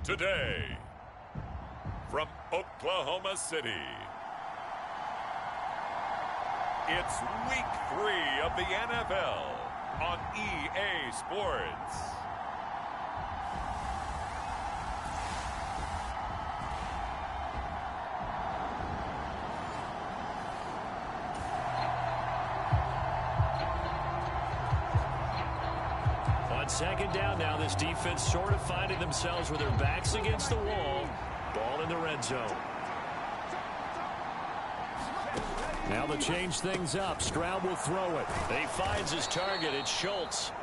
Today, from Oklahoma City, it's Week 3 of the NFL on EA Sports. Second down now. This defense sort of finding themselves with their backs against the wall. Ball in the red zone. Now they'll change things up. Stroud will throw it. He finds his target. It's Schultz.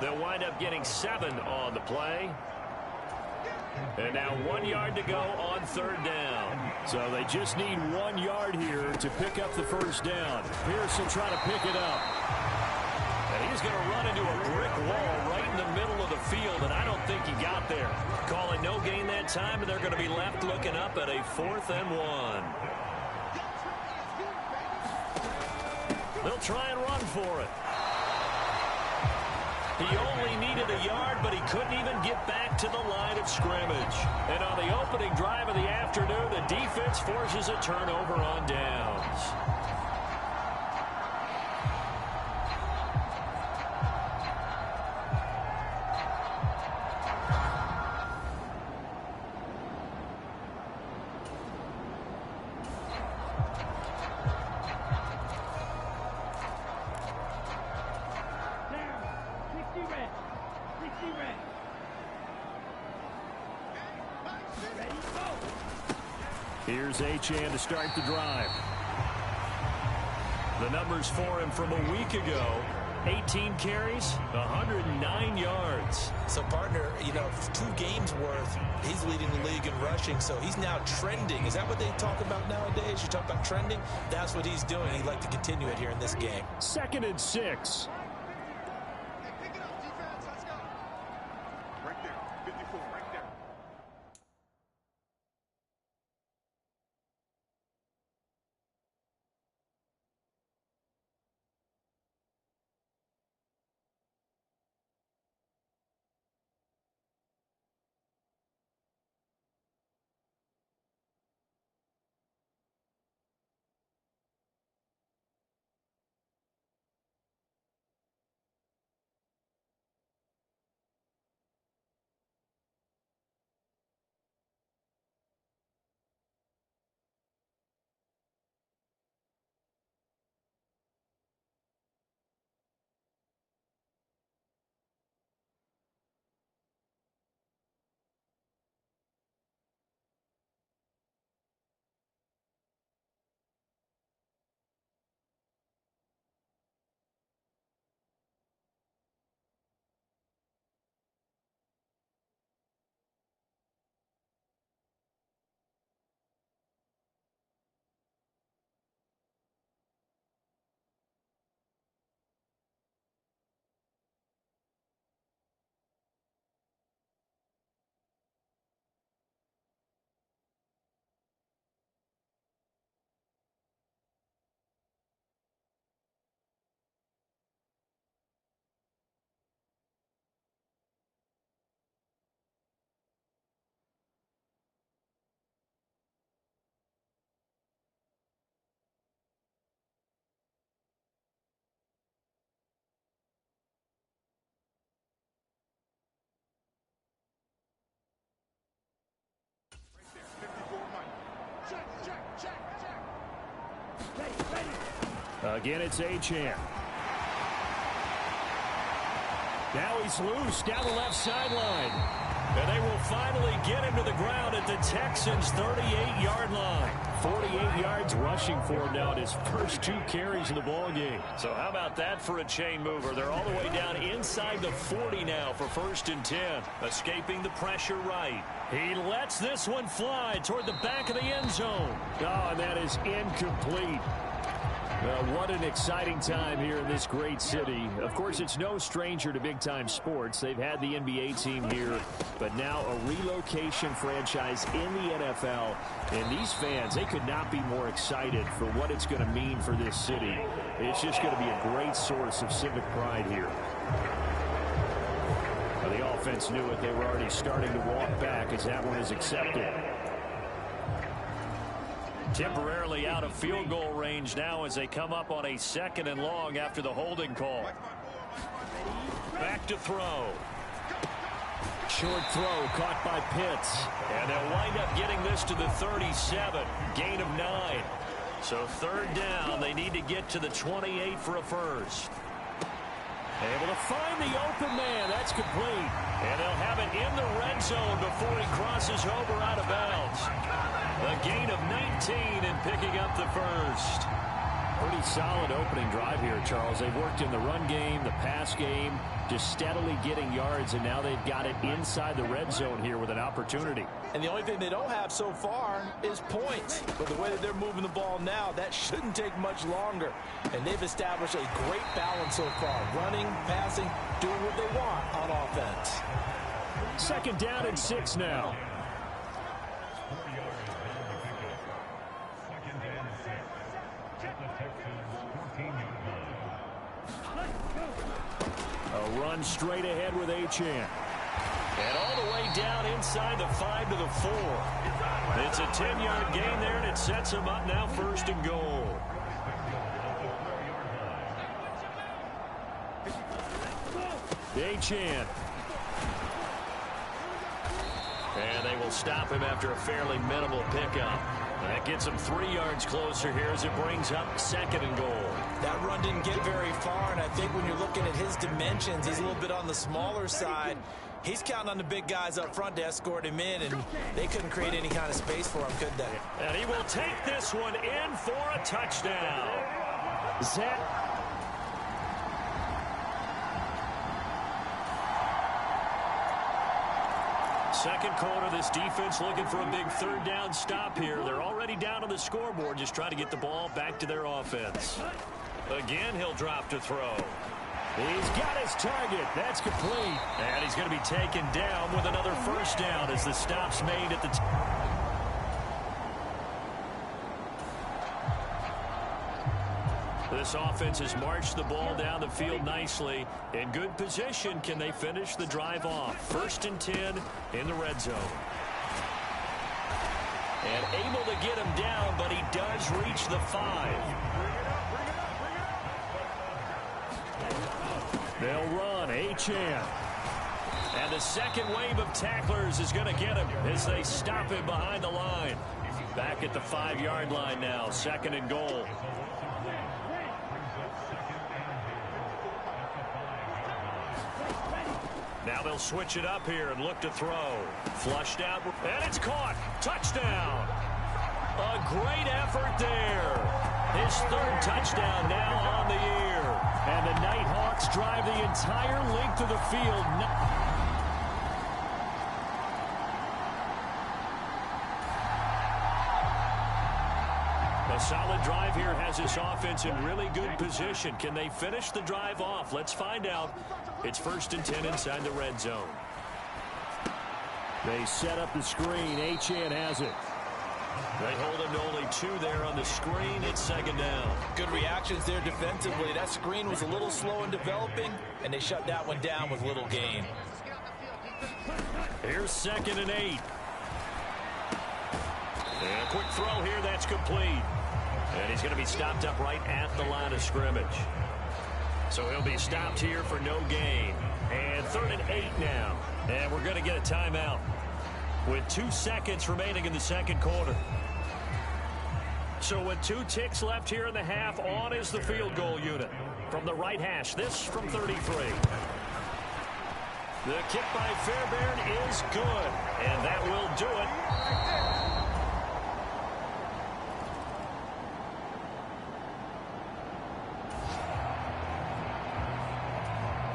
They'll wind up getting 7 on the play. And now 1 yard to go on third down. So they just need 1 yard here to pick up the first down. Pierce will try to pick it up. And he's going to run into a brick wall right in the middle of the field, and I don't think he got there. Calling no gain that time, and they're going to be left looking up at a 4th and 1. They'll try and run for it. He only needed a yard, but he couldn't even get back to the line of scrimmage. And on the opening drive of the afternoon, the defense forces a turnover on downs. Here's Achane to start the drive. The numbers for him from a week ago: 18 carries, 109 yards. So, partner, 2 games worth, he's leading the league in rushing, so he's now trending. Is that what they talk about nowadays? You talk about trending? That's what he's doing. He'd like to continue it here in this game. 2nd and 6. Again, it's Achane. Now he's loose down the left sideline. And they will finally get him to the ground at the Texans' 38-yard line. 48 yards rushing for him now at his first 2 carries in the ballgame. So how about that for a chain mover? They're all the way down inside the 40 now for 1st and 10. Escaping the pressure right. He lets this one fly toward the back of the end zone. Oh, and that is incomplete. Well, what an exciting time here in this great city. Of course, it's no stranger to big-time sports. They've had the NBA team here, but now a relocation franchise in the NFL. And these fans, they could not be more excited for what it's going to mean for this city. It's just going to be a great source of civic pride here. The defense knew it. They were already starting to walk back as that one is accepted. Temporarily out of field goal range now as they come up on a 2nd and long after the holding call. Back to throw. Short throw caught by Pitts. And they'll wind up getting this to the 37. Gain of 9. So 3rd down. They need to get to the 28 for a first. Able to find the open man. That's complete. And they'll have it in the red zone before he crosses over out of bounds. A gain of 19 and picking up the first. Pretty solid opening drive here, Charles. They've worked in the run game, the pass game, just steadily getting yards, and now they've got it inside the red zone here with an opportunity. And the only thing they don't have so far is points. But the way that they're moving the ball now, that shouldn't take much longer. And they've established a great balance so far. Running, passing, doing what they want on offense. 2nd down and 6 now. A run straight ahead with Achane. And all the way down inside the 5 to the 4. It's a 10-yard gain there, and it sets them up now 1st and goal. Achane. And they will stop him after a fairly minimal pickup. That gets him 3 yards closer here as it brings up 2nd and goal. That run didn't get very far, and I think when you're looking at his dimensions, he's a little bit on the smaller side. He's counting on the big guys up front to escort him in, and they couldn't create any kind of space for him, could they? And he will take this one in for a touchdown. Second quarter, this defense looking for a big 3rd down stop here. They're already down on the scoreboard, just trying to get the ball back to their offense. Again, he'll drop to throw. He's got his target. That's complete. And he's going to be taken down with another 1st down as the stop's made at the This offense has marched the ball down the field nicely. In good position, can they finish the drive off? 1st and 10 in the red zone. And able to get him down, but he does reach the 5. They'll run. Achane. And the second wave of tacklers is going to get him as they stop him behind the line. Back at the 5-yard line now. 2nd and goal. Now they'll switch it up here and look to throw. Flushed out, and it's caught. Touchdown. A great effort there. His 3rd touchdown now on the year. And the Nighthawks drive the entire length of the field. A solid drive here has this offense in really good position. Can they finish the drive off? Let's find out. It's 1st and 10 inside the red zone. They set up the screen. Achane has it. They hold him to only 2 there on the screen. It's 2nd down. Good reactions there defensively. That screen was a little slow in developing, and they shut that one down with little gain. Here's 2nd and 8. And a quick throw here. That's complete. And he's going to be stopped up right at the line of scrimmage. So he'll be stopped here for no gain. And 3rd and 8 now. And we're going to get a timeout with 2 seconds remaining in the 2nd quarter. So with 2 ticks left here in the half, on is the field goal unit. From the right hash, this from 33. The kick by Fairbairn is good. And that will do it.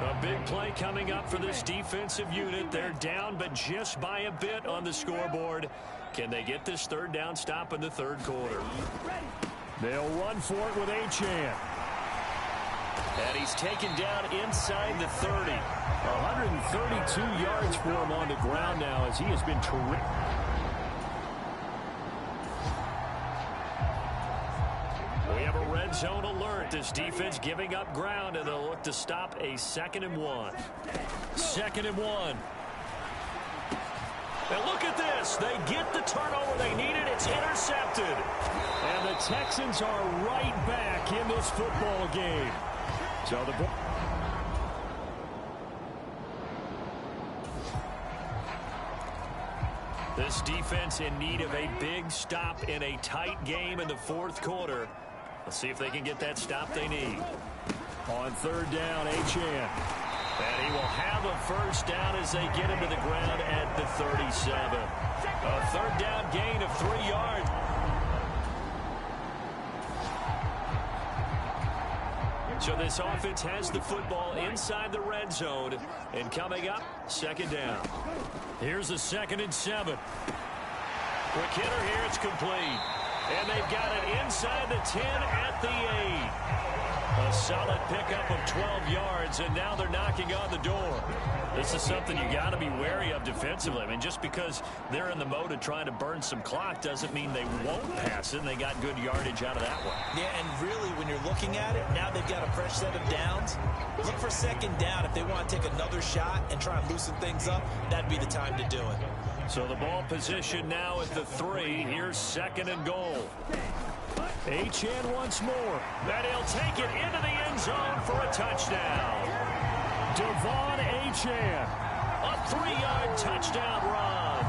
A big play coming up for this defensive unit. They're down, but just by a bit on the scoreboard. Can they get this 3rd down stop in the 3rd quarter? They'll run for it with Achane. And he's taken down inside the 30. 132 yards for him on the ground now as he has been terrific. We have a red zone alert. This defense giving up ground, and they'll look to stop a 2nd and 1. 2nd and 1. And look at this. They get the turnover they needed. It's intercepted. And the Texans are right back in this football game. So the This defense in need of a big stop in a tight game in the fourth quarter. Let's see if they can get that stop they need. On third down, Achane. And he will have a first down as they get him to the ground at the 37. A third down gain of 3 yards. So this offense has the football inside the red zone. And coming up, second down. Here's a 2nd and 7. Quick hitter here, it's complete. And they've got it inside the 10 at the 8. A solid pickup of 12 yards, and now they're knocking on the door. This is something you got to be wary of defensively. I mean, just because they're in the mode of trying to burn some clock doesn't mean they won't pass it, and they got good yardage out of that one. Yeah, and really, when you're looking at it, now they've got a fresh set of downs. Look for second down. If they want to take another shot and try and loosen things up, that'd be the time to do it. So the ball position now at the 3. Here's 2nd and goal. Achane once more. And he'll take it into the end zone for a touchdown. Devon Achane. A 3-yard touchdown run.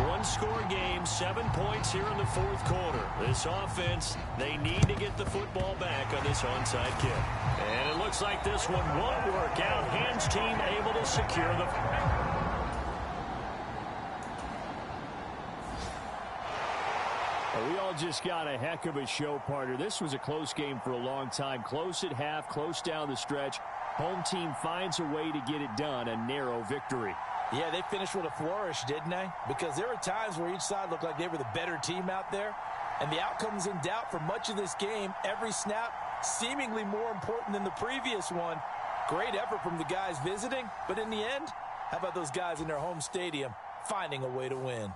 One-score game, 7 points here in the fourth quarter. This offense, they need to get the football back on this onside kick. And it looks like this one won't work out. Hans team able to secure the... We all just got a heck of a show, partner. This was a close game for a long time. Close at half, close down the stretch. Home team finds a way to get it done, a narrow victory. Yeah, they finished with a flourish, didn't they? Because there were times where each side looked like they were the better team out there. And the outcome was in doubt for much of this game. Every snap seemingly more important than the previous one. Great effort from the guys visiting. But in the end, how about those guys in their home stadium finding a way to win?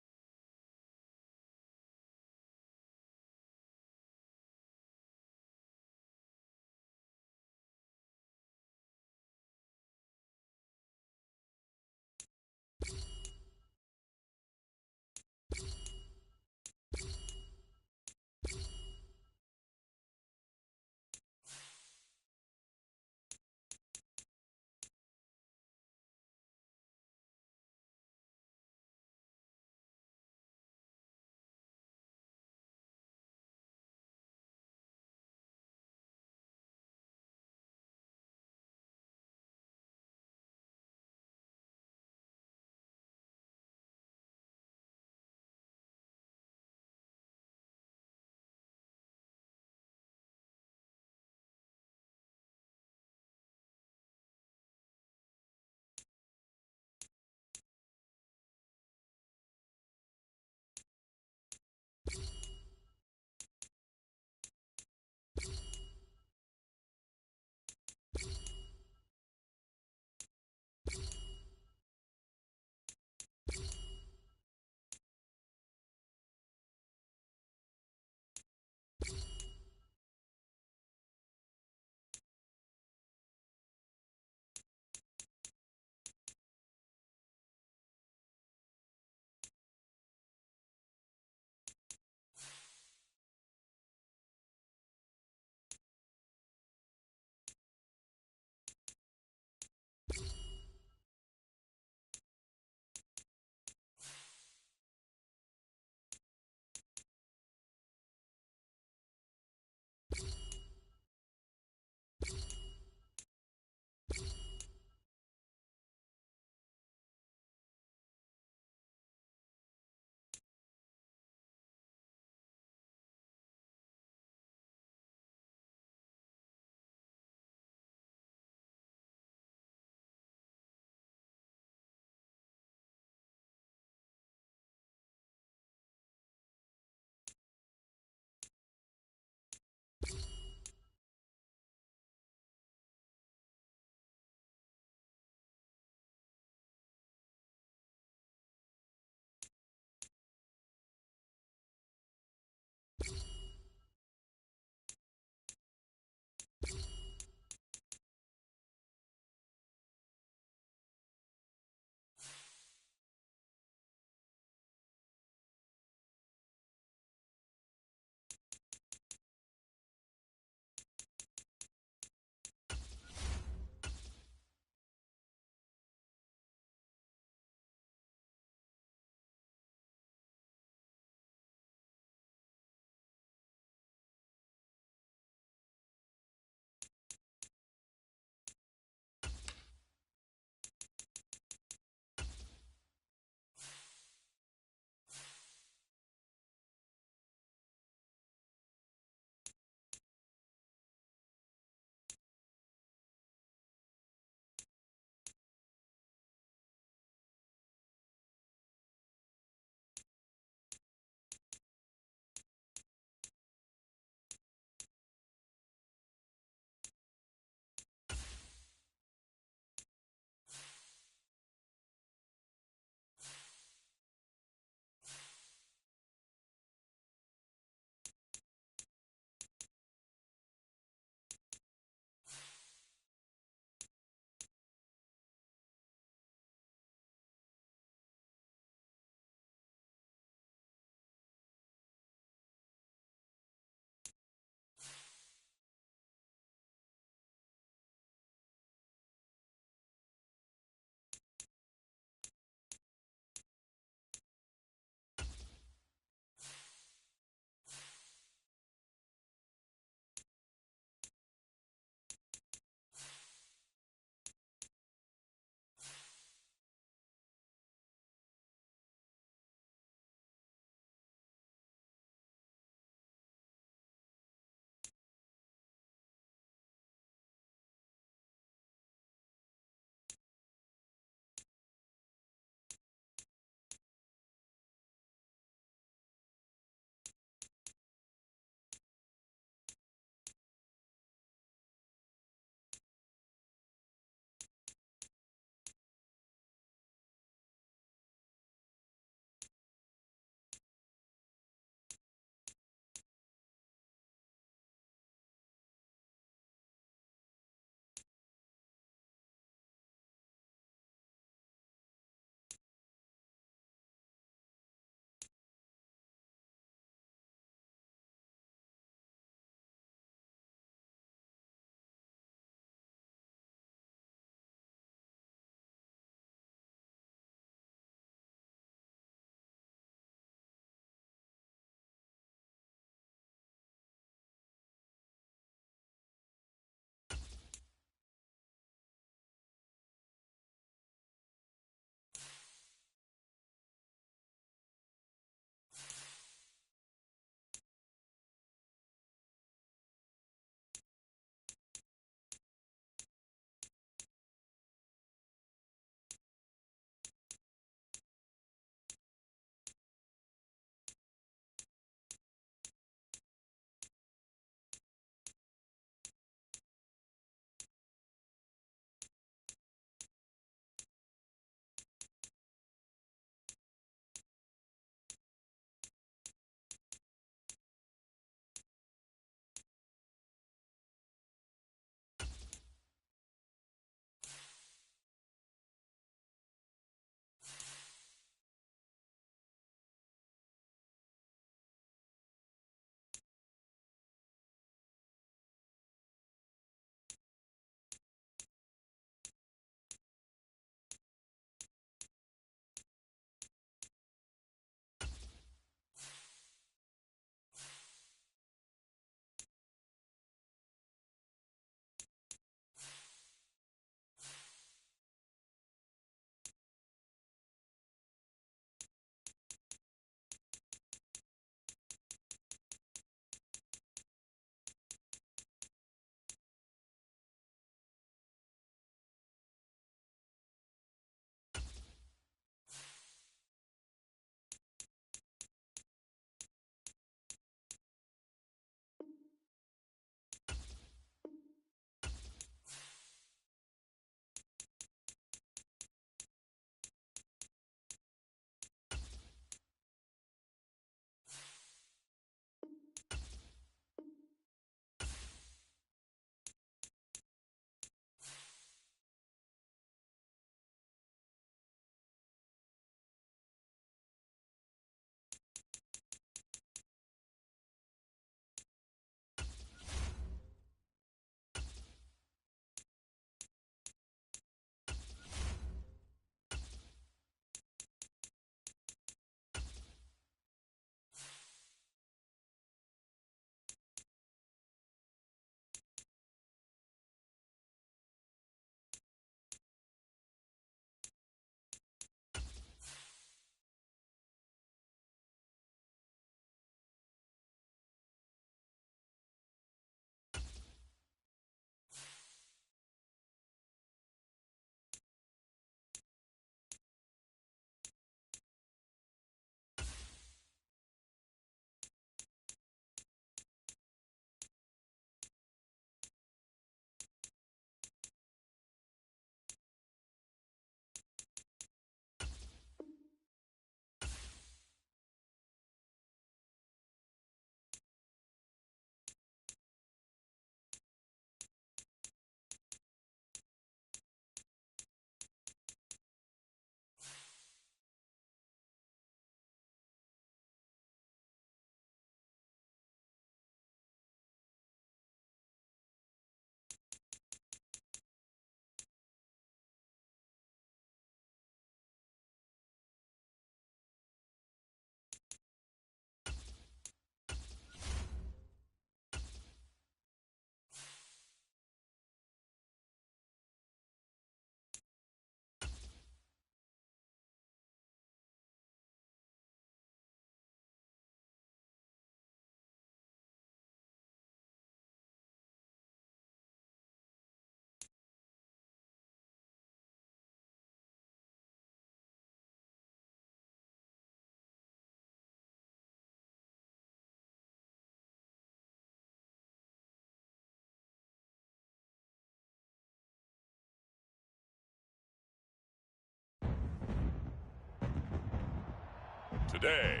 day.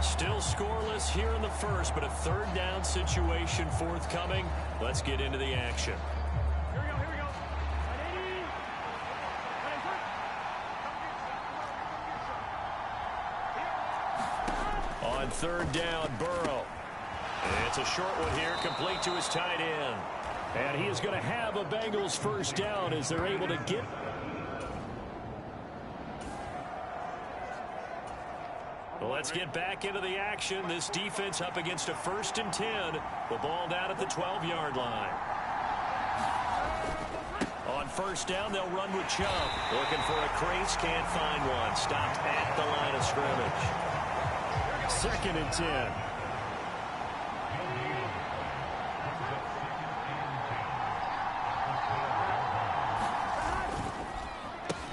Still scoreless here in the first, but a third down situation forthcoming. Let's get into the action. Here we go. On third down, Burrow. It's a short one here, complete to his tight end. And he is going to have a Bengals first down as they're able to get. Well, let's get back into the action. This defense up against a 1st and 10. The ball down at the 12-yard line. On first down, they'll run with Chubb. Looking for a crease, can't find one. Stopped at the line of scrimmage. 2nd and 10.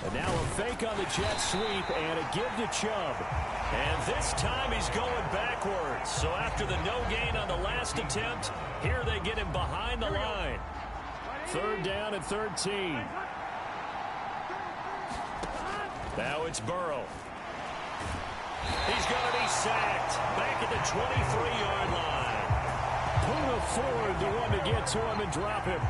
And now a fake on the jet sweep and a give to Chubb. And this time he's going backwards. So after the no gain on the last attempt, here they get him behind the line. 3rd down and 13. Now it's Burrow. He's going to be sacked. Back at the 23-yard line. Puna Ford, the one to get to him and drop him.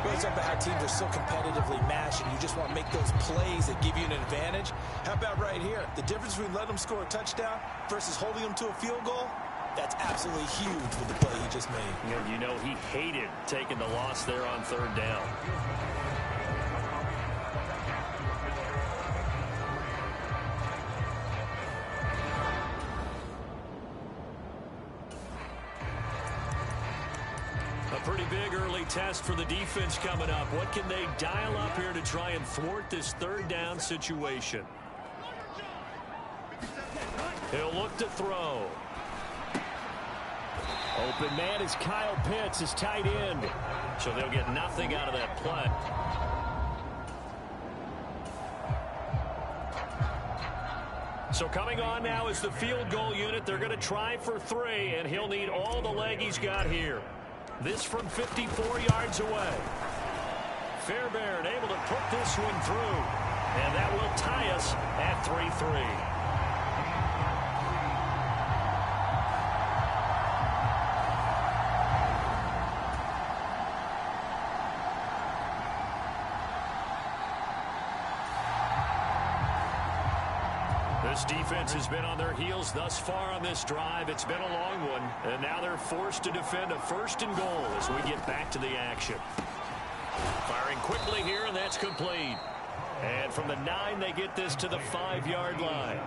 Well, it's about how teams are so competitively matched, and you just want to make those plays that give you an advantage. How about right here? The difference between letting them score a touchdown versus holding them to a field goal, that's absolutely huge with the play he just made. Yeah, you know, he hated taking the loss there on 3rd down. Pretty big early test for the defense coming up. What can they dial up here to try and thwart this 3rd down situation? He'll look to throw. Open man is Kyle Pitts, his tight end. So they'll get nothing out of that play. So coming on now is the field goal unit. They're going to try for 3, and he'll need all the leg he's got here. This from 54 yards away. Fairbairn able to put this one through. And that will tie us at 3-3. This defense has been on their heels thus far on this drive. It's been a long one, and now they're forced to defend a 1st and goal as we get back to the action. Firing quickly here, and that's complete. And from the 9, they get this to the 5-yard line.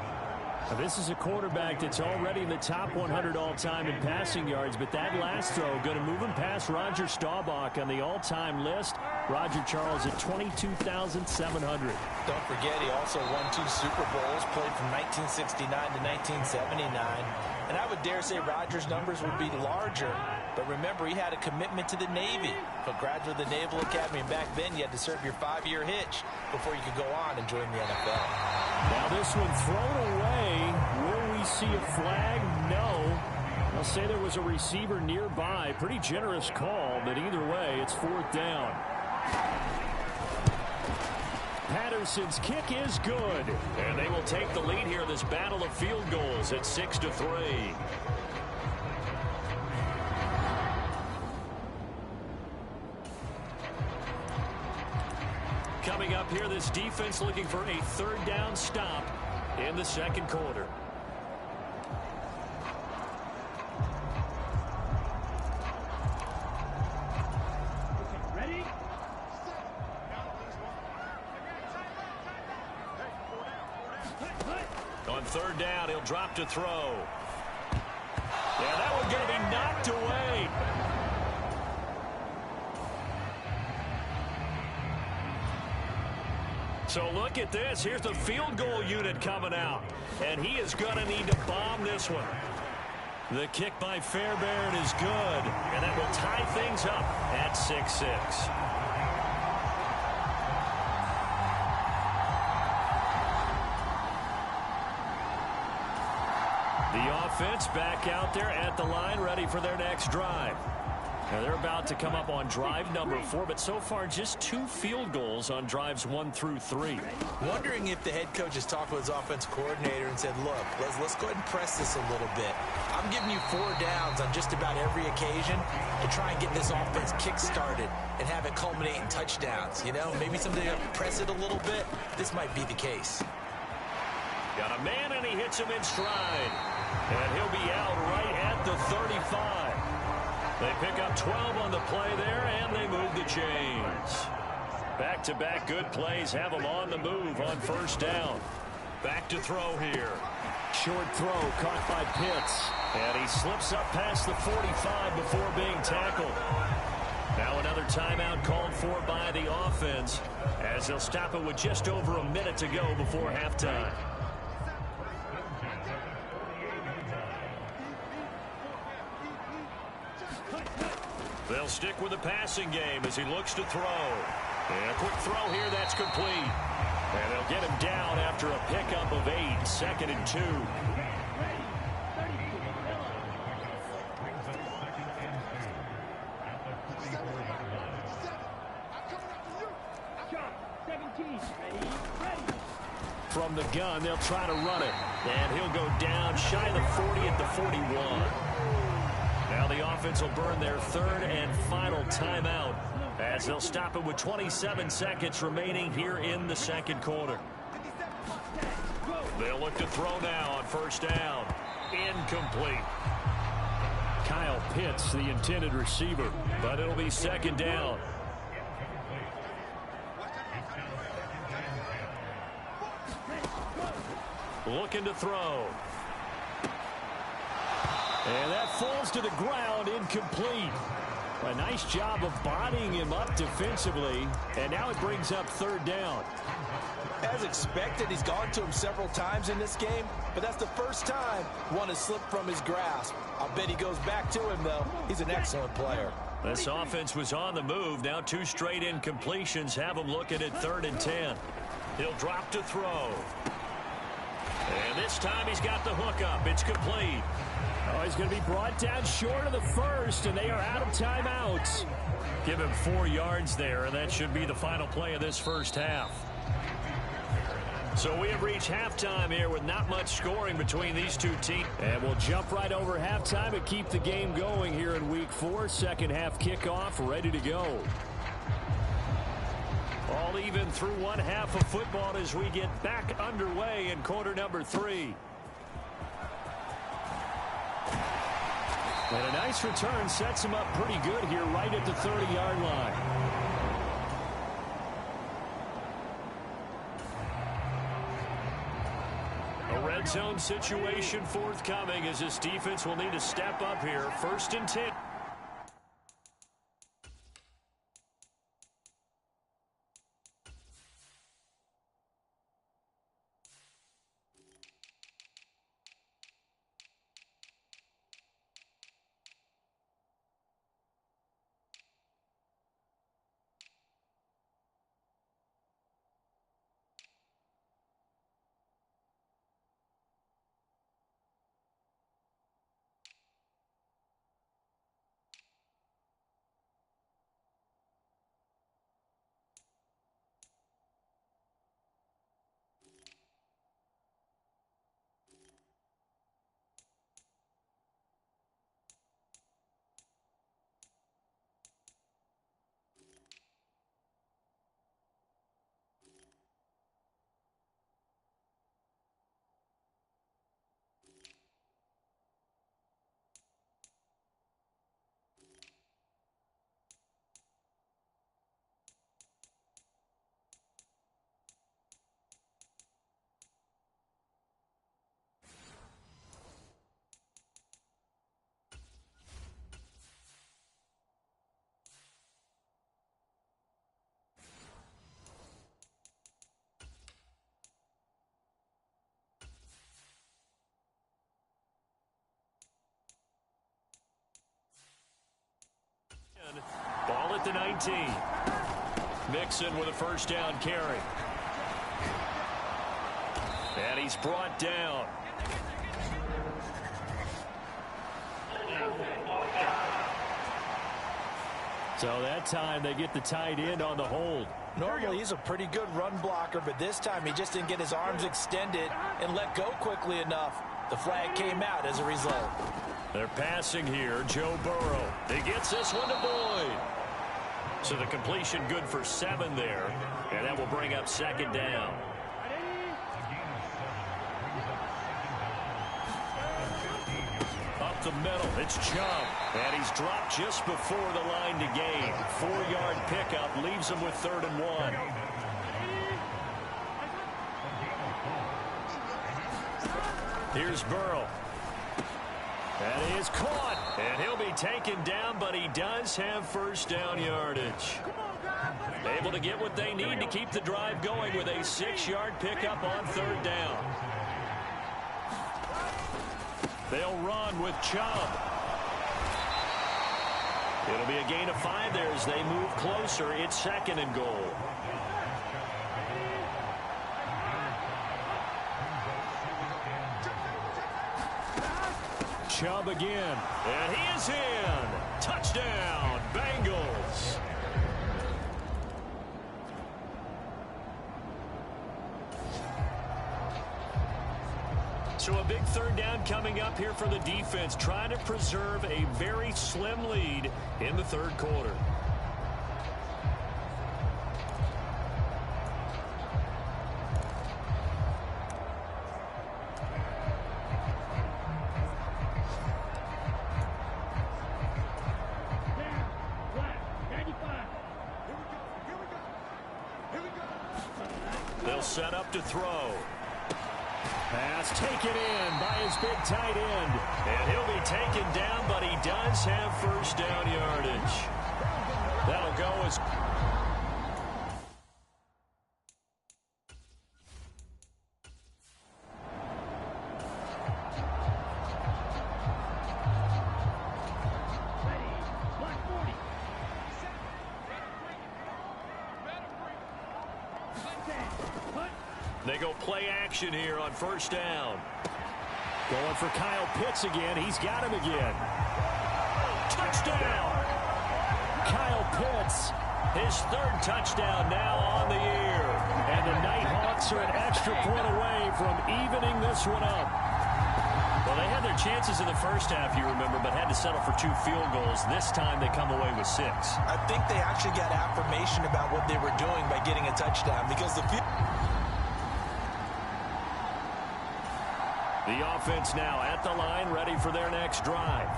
Now, this is a quarterback that's already in the top 100 all-time in passing yards, but that last throw going to move him past Roger Staubach on the all-time list. Roger Charles at 22,700. Don't forget, he also won 2 Super Bowls, played from 1969 to 1979. And I would dare say Roger's numbers would be larger. But remember, he had a commitment to the Navy. A graduate of the Naval Academy. And back then, you had to serve your 5-year hitch before you could go on and join the NFL. Now this one thrown away. Will we see a flag? No. I'll say there was a receiver nearby. Pretty generous call, but either way, it's 4th down. Patterson's kick is good. And they will take the lead here in this battle of field goals at 6-3. Coming up here, this defense looking for a 3rd down stop in the 2nd quarter. Ready? On 3rd down, he'll drop to throw. Yeah, that one's going to be knocked away. So look at this. Here's the field goal unit coming out. And he is going to need to bomb this one. The kick by Fairbairn is good. And that will tie things up at 6-6. The offense back out there at the line, ready for their next drive. Now they're about to come up on drive number 4, but so far just 2 field goals on drives 1 through 3. Wondering if the head coach has talked with his offensive coordinator and said, look, let's go ahead and press this a little bit. I'm giving you 4 downs on just about every occasion to try and get this offense kick-started and have it culminate in touchdowns. You know, maybe someday you press it a little bit. This might be the case. Got a man, and he hits him in stride. And he'll be out right at the 35. They pick up 12 on the play there, and they move the chains. Back-to-back good plays have them on the move on first down. Back to throw here. Short throw caught by Pitts. And he slips up past the 45 before being tackled. Now another timeout called for by the offense, as they'll stop it with just over a minute to go before halftime. They'll stick with the passing game as he looks to throw. And a quick throw here, that's complete. And they'll get him down after a pickup of 8, 2nd and 2. From the gun, they'll try to run it. And he'll go down shy of the 40 at the 41. Now the offense will burn their 3rd and final timeout as they'll stop it with 27 seconds remaining here in the 2nd quarter. They'll look to throw now on first down. Incomplete. Kyle Pitts, the intended receiver, but it'll be 2nd down. Looking to throw. And that falls to the ground, incomplete. A nice job of bodying him up defensively, and now it brings up 3rd down. As expected, he's gone to him several times in this game, but that's the first time one has slipped from his grasp. I'll bet he goes back to him, though. He's an excellent player. This offense was on the move. Now 2 straight incompletions have him looking at 3rd and 10. He'll drop to throw. And this time he's got the hook up. It's complete. Oh, he's going to be brought down short of the 1st, and they are out of timeouts. Give him 4 yards there, and that should be the final play of this first half. So we have reached halftime here with not much scoring between these 2 teams. And we'll jump right over halftime and keep the game going here in Week 4. Second half kickoff ready to go. All even through 1 half of football as we get back underway in quarter number 3. And a nice return sets him up pretty good here right at the 30-yard line. A red zone situation forthcoming as this defense will need to step up here. 1st and 10. Ball at the 19. Mixon with a 1st down carry. And he's brought down. So that time they get the tight end on the hold. Normally he's a pretty good run blocker, but this time he just didn't get his arms extended and let go quickly enough. The flag came out as a result. They're passing here. Joe Burrow. He gets this one to Boyd. So the completion good for 7 there. And that will bring up 2nd down. Up the middle, it's Chubb. And he's dropped just before the line to gain. 4-yard pickup leaves him with 3rd and 1. Here's Burrow. And he is caught. And he'll be taken down, but he does have 1st down yardage. Able to get what they need to keep the drive going with a 6-yard pickup on 3rd down. They'll run with Chubb. It'll be a gain of 5 there as they move closer. It's 2nd and goal. Chubb again. And he is in. Touchdown, Bengals. So a big 3rd down coming up here for the defense, trying to preserve a very slim lead in the 3rd quarter. They'll set up to throw. Pass taken in by his big tight end. And he'll be taken down, but he does have 1st down yardage. That'll go as... They go play action here on 1st down. Going for Kyle Pitts again. He's got him again. Touchdown! Kyle Pitts, his 3rd touchdown now on the year. And the Nighthawks are an extra point away from evening this one up. Well, they had their chances in the 1st half, you remember, but had to settle for 2 field goals. This time they come away with 6. I think they actually got affirmation about what they were doing by getting a touchdown because the offense now at the line, ready for their next drive.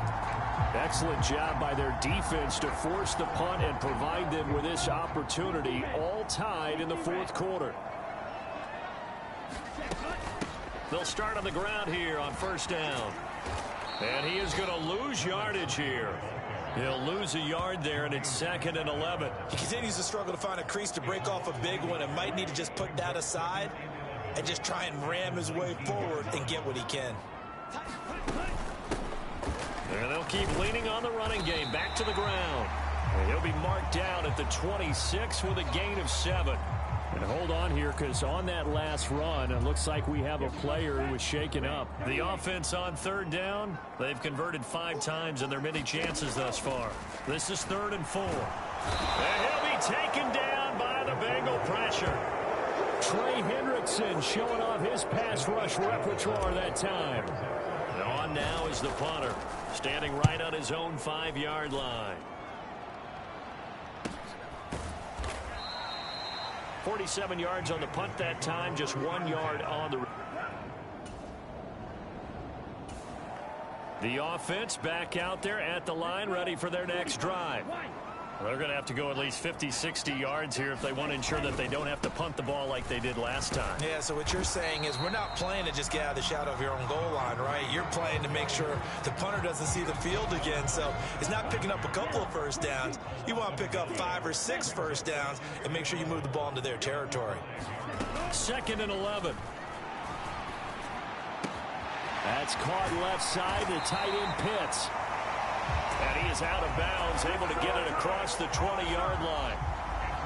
Excellent job by their defense to force the punt and provide them with this opportunity, all tied in the 4th quarter. They'll start on the ground here on 1st down. And he is going to lose yardage here. He'll lose a yard there, and it's 2nd and 11. He continues to struggle to find a crease to break off a big one and might need to just put that aside and just try and ram his way forward and get what he can. And they'll keep leaning on the running game. Back to the ground. And he'll be marked down at the 26 with a gain of 7. And hold on here, because on that last run, it looks like we have a player who was shaken up. The offense on 3rd down, they've converted 5 times in their many chances thus far. This is 3rd and 4. And he'll be taken down by the Bengal pressure. Trey Hendrickson showing off his pass rush repertoire that time. And on now is the punter, standing right on his own 5-yard line. 47 yards on the punt that time, just 1 yard on the offense back out there at the line, ready for their next drive. They're going to have to go at least 50, 60 yards here if they want to ensure that they don't have to punt the ball like they did last time. Yeah, so what you're saying is we're not playing to just get out of the shadow of your own goal line, right? You're playing to make sure the punter doesn't see the field again. So it's not picking up a couple of 1st downs. You want to pick up 5 or 6 1st downs and make sure you move the ball into their territory. 2nd and 11. That's caught left side, the tight end Pitts. And he is out of bounds, able to get it across the 20-yard line.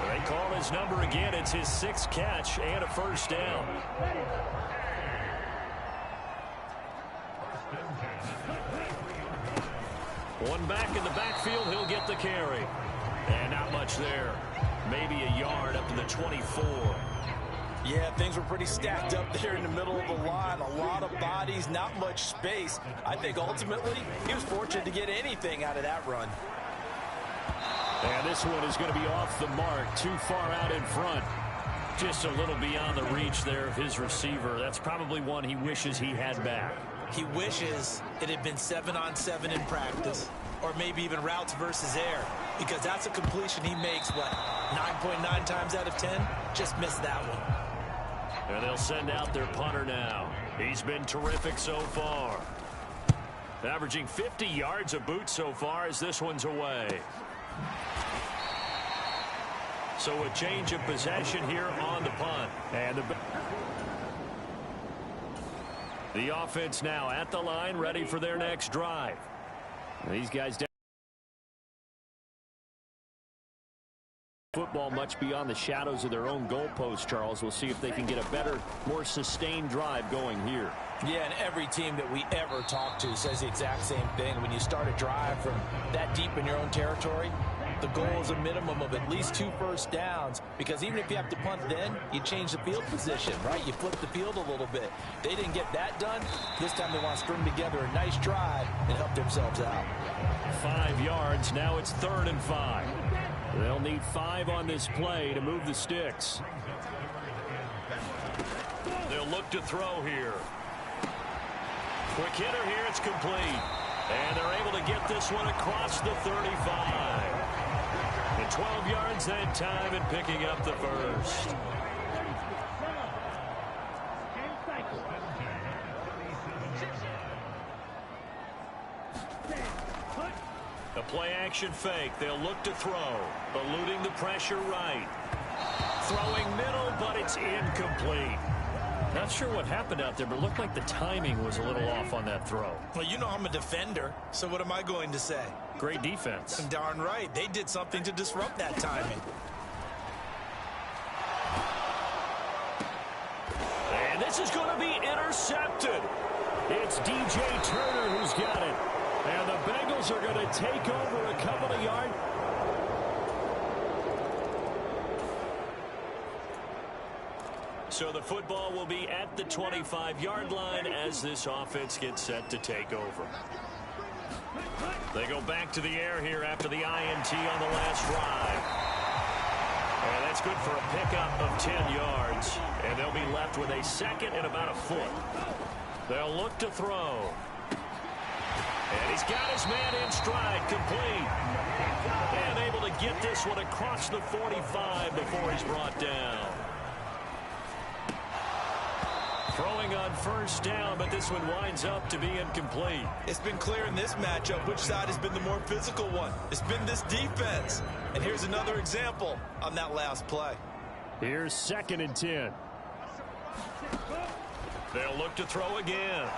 They call his number again. It's his 6th catch and a 1st down. One back in the backfield. He'll get the carry. And not much there. Maybe a yard up to the 24. Yeah, things were pretty stacked up there in the middle of the line. A lot of bodies, not much space. I think ultimately he was fortunate to get anything out of that run. And this one is going to be off the mark, too far out in front. Just a little beyond the reach there of his receiver. That's probably one he wishes he had back. He wishes it had been 7-on-7 in practice, or maybe even routes versus air, because that's a completion he makes, what, 9.9 times out of 10? Just missed that one. And they'll send out their punter now. He's been terrific so far. Averaging 50 yards a boot so far as this one's away. So a change of possession here on the punt. And the offense now at the line, ready for their next drive. These guys down. Football much beyond the shadows of their own goalpost, Charles. We'll see if they can get a better, more sustained drive going here. Yeah, and every team that we ever talk to says the exact same thing. When you start a drive from that deep in your own territory, the goal is a minimum of at least 2 first downs, because even if you have to punt then, you change the field position, right? You flip the field a little bit. They didn't get that done. This time they want to string together a nice drive and help themselves out. 5 yards. Now it's 3rd and 5. They'll need 5 on this play to move the sticks. They'll look to throw here. Quick hitter here. It's complete. And they're able to get this one across the 35. The 12 yards that time and picking up the first. A play-action fake. They'll look to throw. Eluding the pressure right. Throwing middle, but it's incomplete. Not sure what happened out there, but it looked like the timing was a little off on that throw. Well, you know I'm a defender, so what am I going to say? Great defense. Darn right. They did something to disrupt that timing. And this is going to be intercepted. It's DJ Turner who's got it. And the Bengals are going to take over a couple of yards. So the football will be at the 25-yard line as this offense gets set to take over. They go back to the air here after the INT on the last drive. And that's good for a pickup of 10 yards. And they'll be left with a second and about a foot. They'll look to throw. And he's got his man in stride, complete. And able to get this one across the 45 before he's brought down. Throwing on first down, but this one winds up to be incomplete. It's been clear in this matchup which side has been the more physical one. It's been this defense. And here's another example on that last play. Here's 2nd and 10. They'll look to throw again.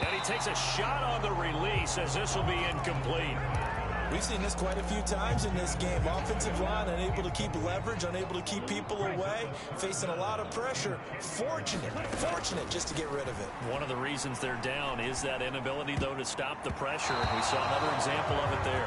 And he takes a shot on the release as this will be incomplete. We've seen this quite a few times in this game. Offensive line unable to keep leverage, unable to keep people away, facing a lot of pressure. Fortunate just to get rid of it. One of the reasons they're down is that inability, though, to stop the pressure. We saw another example of it there.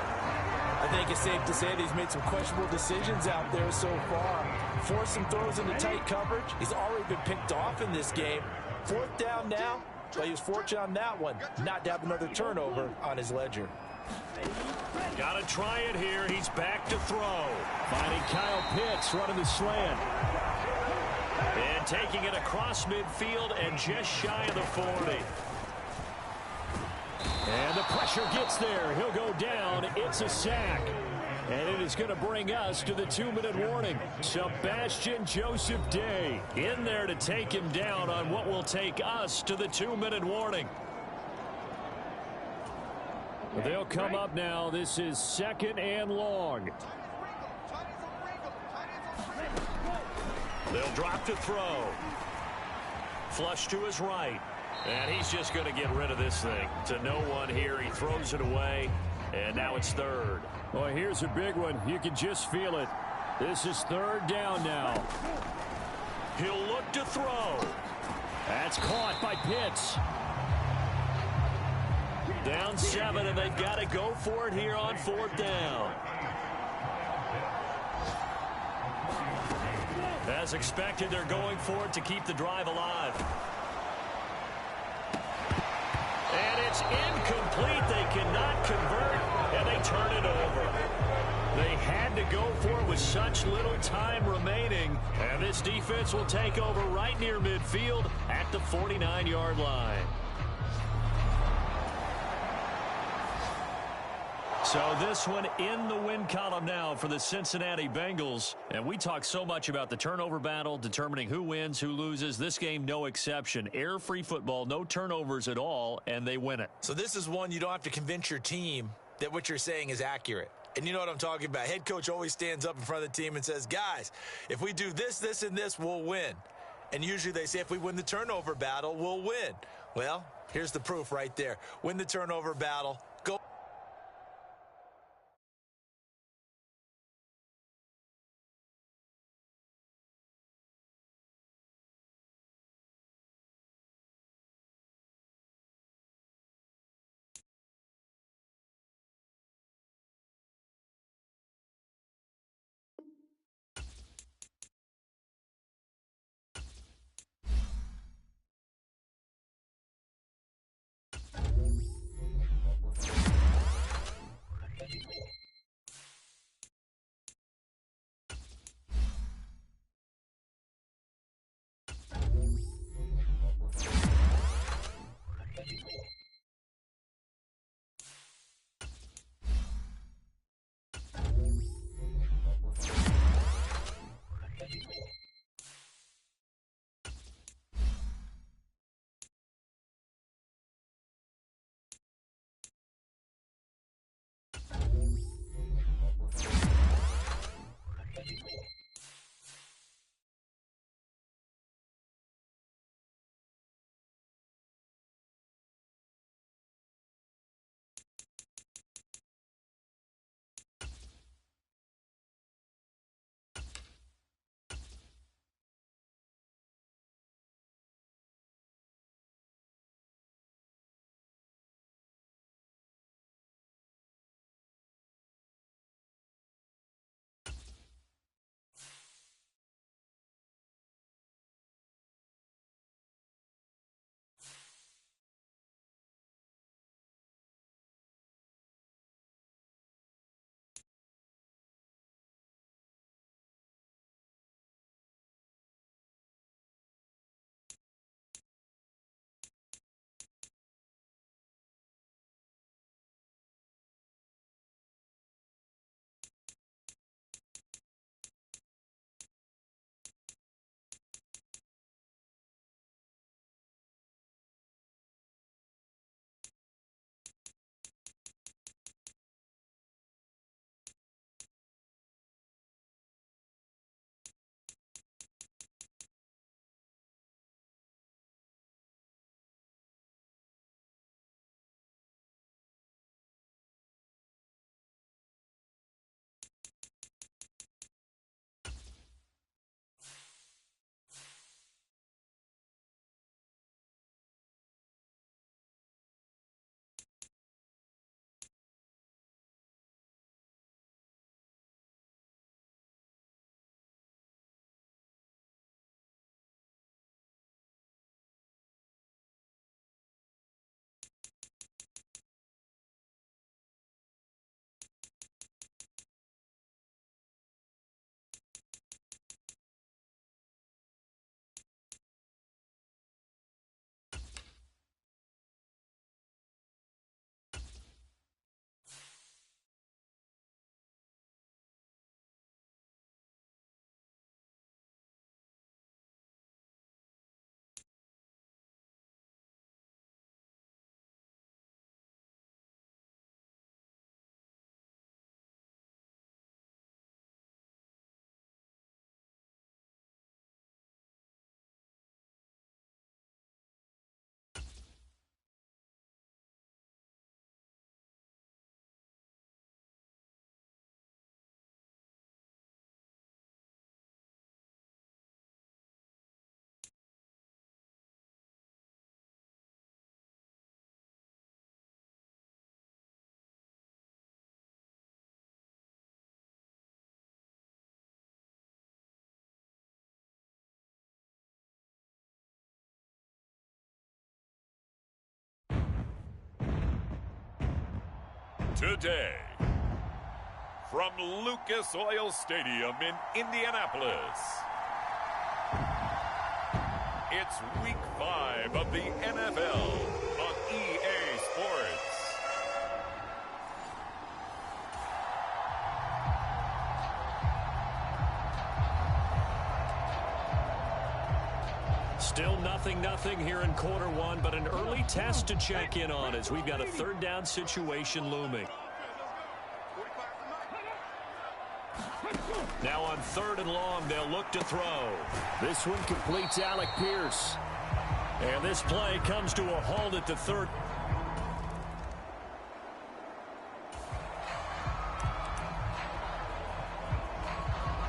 I think it's safe to say that he's made some questionable decisions out there so far. Forced some throws into tight coverage. He's already been picked off in this game. 4th down now, but he was fortunate on that one, not to have another turnover on his ledger. Got to try it here. He's back to throw. Finding Kyle Pitts running the slant. And taking it across midfield and just shy of the 40. And the pressure gets there. He'll go down. It's a sack. And it is going to bring us to the 2-minute warning. Sebastian Joseph Day in there to take him down on what will take us to the 2-minute warning. They'll come up now. This is 2nd and long. They'll drop to throw. Flush to his right. And he's just going to get rid of this thing. To no one here. He throws it away. And now it's 3rd. Well, here's a big one. You can just feel it. This is 3rd down now. He'll look to throw. That's caught by Pitts. Down 7, and they've got to go for it here on 4th down. As expected, they're going for it to keep the drive alive. And it's incomplete. They cannot convert, and they turn it over. They had to go for it with such little time remaining, and this defense will take over right near midfield at the 49-yard line. So this one in the win column now for the Cincinnati Bengals. And we talk so much about the turnover battle, determining who wins, who loses. This game, no exception. Error-free football, no turnovers at all, and they win it. So this is one you don't have to convince your team that what you're saying is accurate. And you know what I'm talking about. Head coach always stands up in front of the team and says, guys, if we do this, this, and this, we'll win. And usually they say if we win the turnover battle, we'll win. Well, here's the proof right there. Win the turnover battle. Go. Today, from Lucas Oil Stadium in Indianapolis, it's Week 5 of the NFL on EA Sports. Still 0-0 here in quarter one, but an early test to check in on as we've got a third down situation looming. Now on 3rd and long, they'll look to throw. This one completes Alec Pierce. And this play comes to a halt at the 3rd.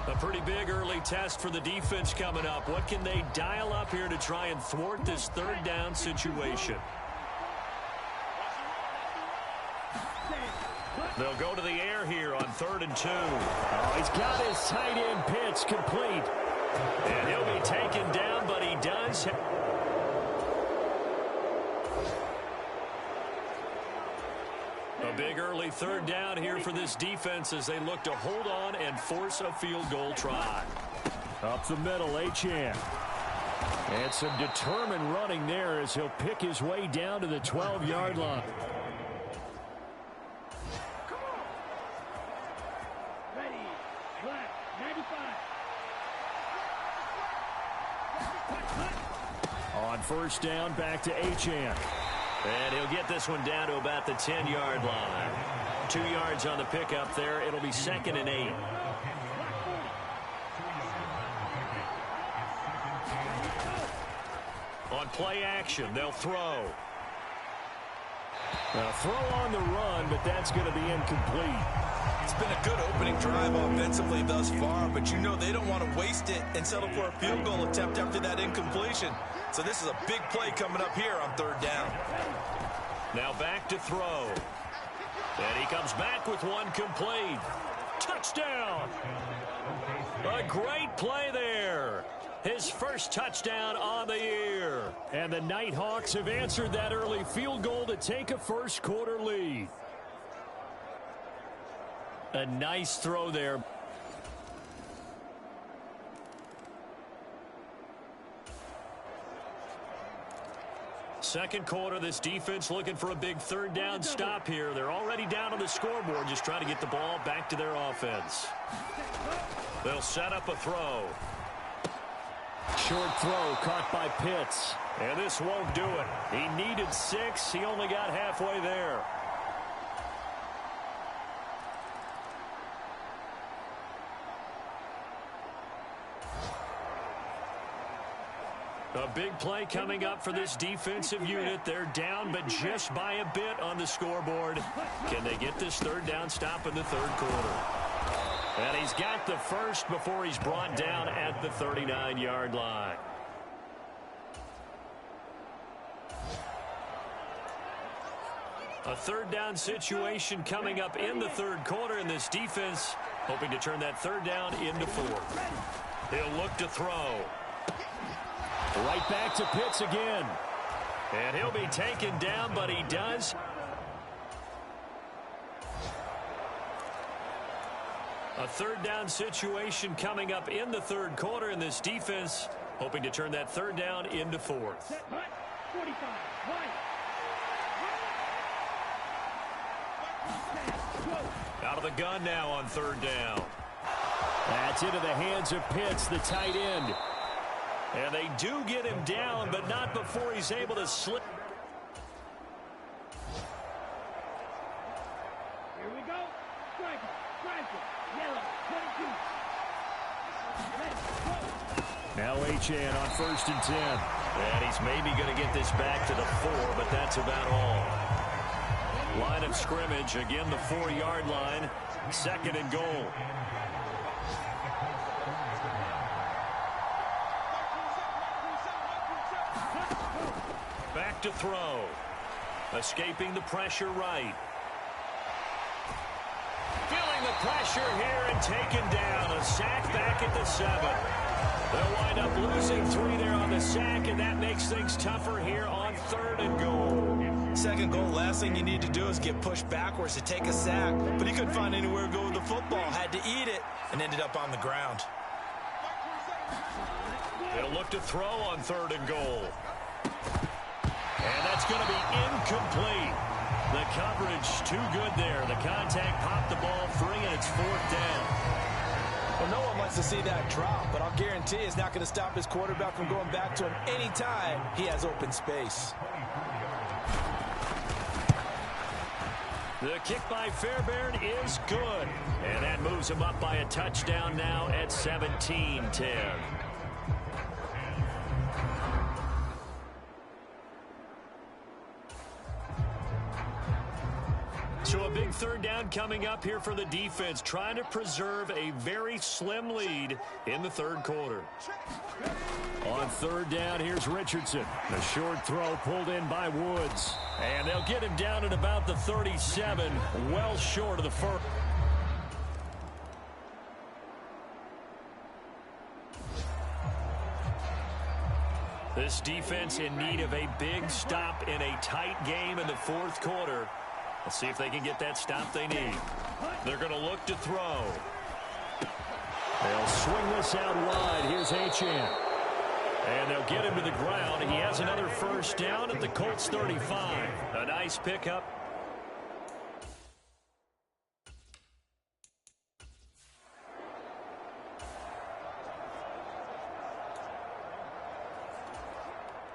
A pretty big early test for the defense coming up. What can they dial up here to try and thwart this third down situation? They'll go to the air here on 3rd and 2. Oh, he's got his tight end pitch complete. And he'll be taken down, but he does. A big early third down here for this defense as they look to hold on and force a field goal try. Up the middle, Achane. And some determined running there as he'll pick his way down to the 12-yard line. Ready. Black. 95. On 1st down, back to Achane. And he'll get this one down to about the 10-yard line. 2 yards on the pickup there. It'll be 2nd and 8. On play action, they'll throw. A throw on the run, but that's going to be incomplete. It's been a good opening drive offensively thus far, but you know they don't want to waste it and settle for a field goal attempt after that incompletion. So this is a big play coming up here on 3rd down. Now back to throw. And he comes back with one complete. Touchdown! A great play there. His first touchdown on the year. And the Nighthawks have answered that early field goal to take a first quarter lead. A nice throw there. Second quarter, this defense looking for a big third down stop here. They're already down on the scoreboard, just trying to get the ball back to their offense. They'll set up a throw. Short throw caught by Pitts. And this won't do it. He needed 6. He only got halfway there. A big play coming up for this defensive unit. They're down, but just by a bit on the scoreboard. Can they get this third down stop in the 3rd quarter? And he's got the first before he's brought down at the 39-yard line. A third down situation coming up in the 3rd quarter, and this defense hoping to turn that 3rd down into 4th. He'll look to throw. Right back to Pitts again. And he'll be taken down, but he does. A third down situation coming up in the 3rd quarter, and this defense hoping to turn that 3rd down into 4th. 45. Out of the gun now on 3rd down. That's into the hands of Pitts, the tight end. And they do get him down, but not before he's able to slip. Here we go. Striker. Yellow. 22. Now Achane on 1st and 10. And he's maybe going to get this back to the 4, but that's about all. Line of scrimmage, again the 4-yard line. 2nd and goal. Back to throw. Escaping the pressure right. Feeling the pressure here and taken down. A sack back at the 7. They'll wind up losing 3 there on the sack, and that makes things tougher here on 3rd and goal. second goal, last thing you need to do is get pushed backwards to take a sack. But he couldn't find anywhere to go with the football. Had to eat it and ended up on the ground. They'll look to throw on 3rd and goal. And that's going to be incomplete. The coverage too good there. The contact popped the ball free, and it's 4th down. Well, no one likes to see that drop, but I'll guarantee it's not going to stop his quarterback from going back to him anytime he has open space. The kick by Fairbairn is good. And that moves him up by a touchdown now at 17-10. So a big 3rd down coming up here for the defense, trying to preserve a very slim lead in the 3rd quarter. On 3rd down, here's Richardson. The short throw pulled in by Woods. And they'll get him down at about the 37, well short of the first. This defense in need of a big stop in a tight game in the 4th quarter. Let's see if they can get that stop they need. They're going to look to throw. They'll swing this out wide. Here's Achane. And they'll get him to the ground. He has another 1st down at the Colts 35. A nice pickup.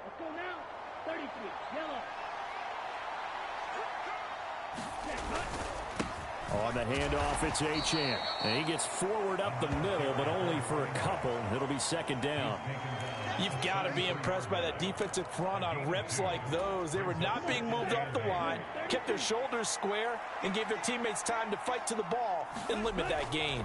Let's go now. 33, yellow. On the handoff, it's Achane. And he gets forward up the middle, but only for a couple. It'll be 2nd down. You've got to be impressed by that defensive front on reps like those. They were not being moved off the line, kept their shoulders square, and gave their teammates time to fight to the ball and limit that gain.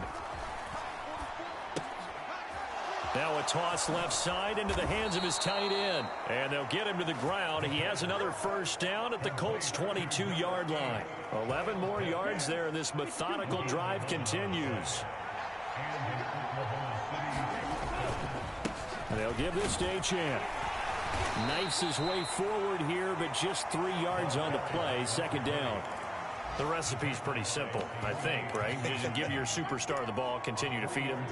Now a toss left side into the hands of his tight end. And they'll get him to the ground. He has another 1st down at the Colts' 22-yard line. 11 more yards there, and this methodical drive continues. They'll give this to Achane. Knifes his way forward here, but just 3 yards on the play. 2nd down. The recipe's pretty simple, I think, right? Just give your superstar the ball, continue to feed him.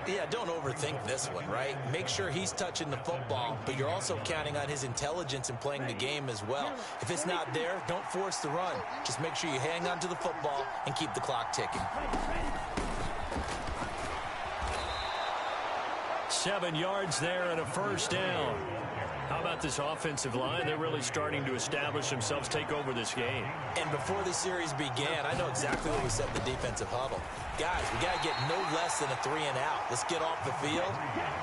Yeah, don't overthink this one, right? Make sure he's touching the football, but you're also counting on his intelligence in playing the game as well. If it's not there, don't force the run. Just make sure you hang on to the football and keep the clock ticking. 7 yards there and a 1st down. How about this offensive line? They're really starting to establish themselves, take over this game. And before the series began, I know exactly what we said in the defensive huddle. Guys, we got to get no less than a 3-and-out. Let's get off the field.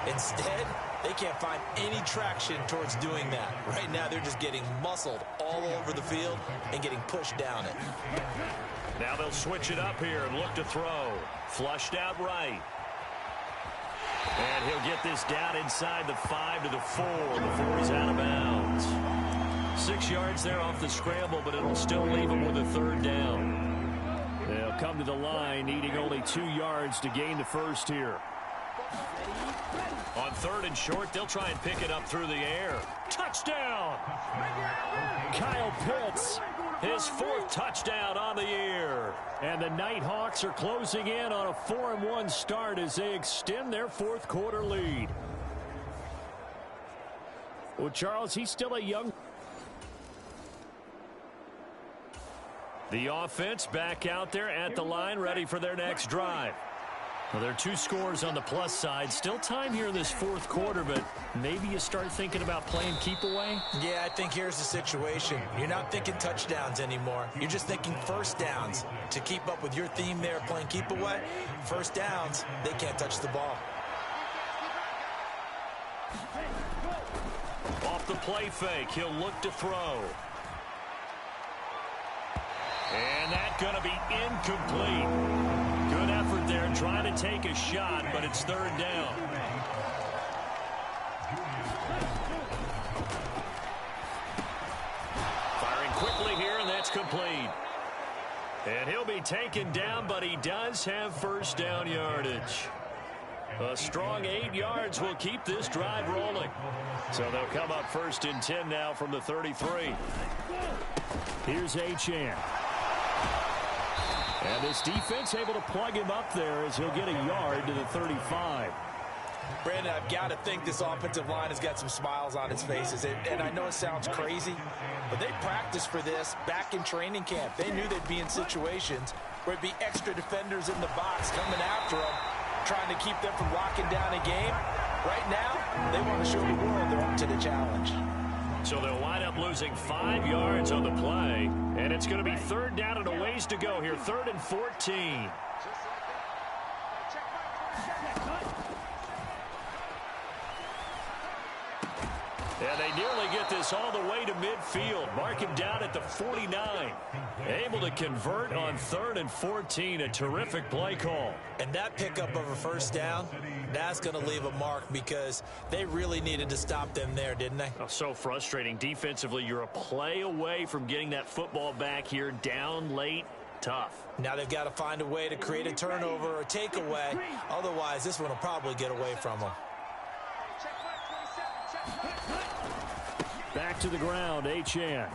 Instead, they can't find any traction towards doing that. Right now, they're just getting muscled all over the field and getting pushed down it. Now they'll switch it up here and look to throw. Flushed out right. And he'll get this down inside the 5 to the 4 before he's out of bounds. 6 yards there off the scramble, but it'll still leave him with a 3rd down. They'll come to the line, needing only 2 yards to gain the 1st here. On 3rd and short, they'll try and pick it up through the air. Touchdown! Kyle Pitts, his 4th touchdown on the year. And the Nighthawks are closing in on a 4-1 start as they extend their 4th quarter lead. Well, Charles, he's still a young... The offense back out there at the line, ready for their next drive. Well, there are 2 scores on the plus side. Still time here in this 4th quarter, but maybe you start thinking about playing keep away? Yeah, I think here's the situation. You're not thinking touchdowns anymore. You're just thinking 1st downs. To keep up with your theme there, playing keep away, 1st downs, they can't touch the ball. Off the play fake, he'll look to throw. And that's going to be incomplete. Good effort there, trying to take a shot, but it's 3rd down. Firing quickly here, and that's complete. And he'll be taken down, but he does have 1st down yardage. A strong 8 yards will keep this drive rolling. So they'll come up 1st and 10 now from the 33. Here's Achane. And this defense able to plug him up there as he'll get a yard to the 35. Brandon, I've got to think this offensive line has got some smiles on its faces. And I know it sounds crazy, but they practiced for this back in training camp. They knew they'd be in situations where it'd be extra defenders in the box coming after them, trying to keep them from locking down a game. Right now, they want to show the world they're up to the challenge. So they'll wind up losing 5 yards on the play, and it's going to be 3rd down and a ways to go here, 3rd and 14. And they nearly get this all the way to midfield. Mark him down at the 49. Able to convert on 3rd and 14. A terrific play call. And that pickup of a 1st down, that's going to leave a mark because they really needed to stop them there, didn't they? Oh, so frustrating. Defensively, you're a play away from getting that football back here. Down late. Tough. Now they've got to find a way to create a turnover or takeaway. Otherwise, this one will probably get away from them. Back to the ground, Achane.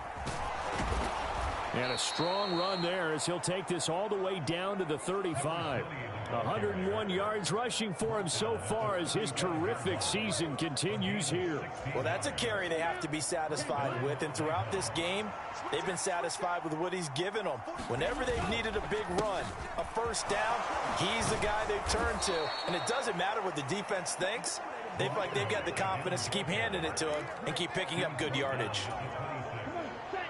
And a strong run there as he'll take this all the way down to the 35. 101 yards rushing for him so far as his terrific season continues here. Well, that's a carry they have to be satisfied with. And throughout this game, they've been satisfied with what he's given them. Whenever they've needed a big run, a 1st down, he's the guy they've turned to. And it doesn't matter what the defense thinks. They feel like they've got the confidence to keep handing it to him and keep picking up good yardage.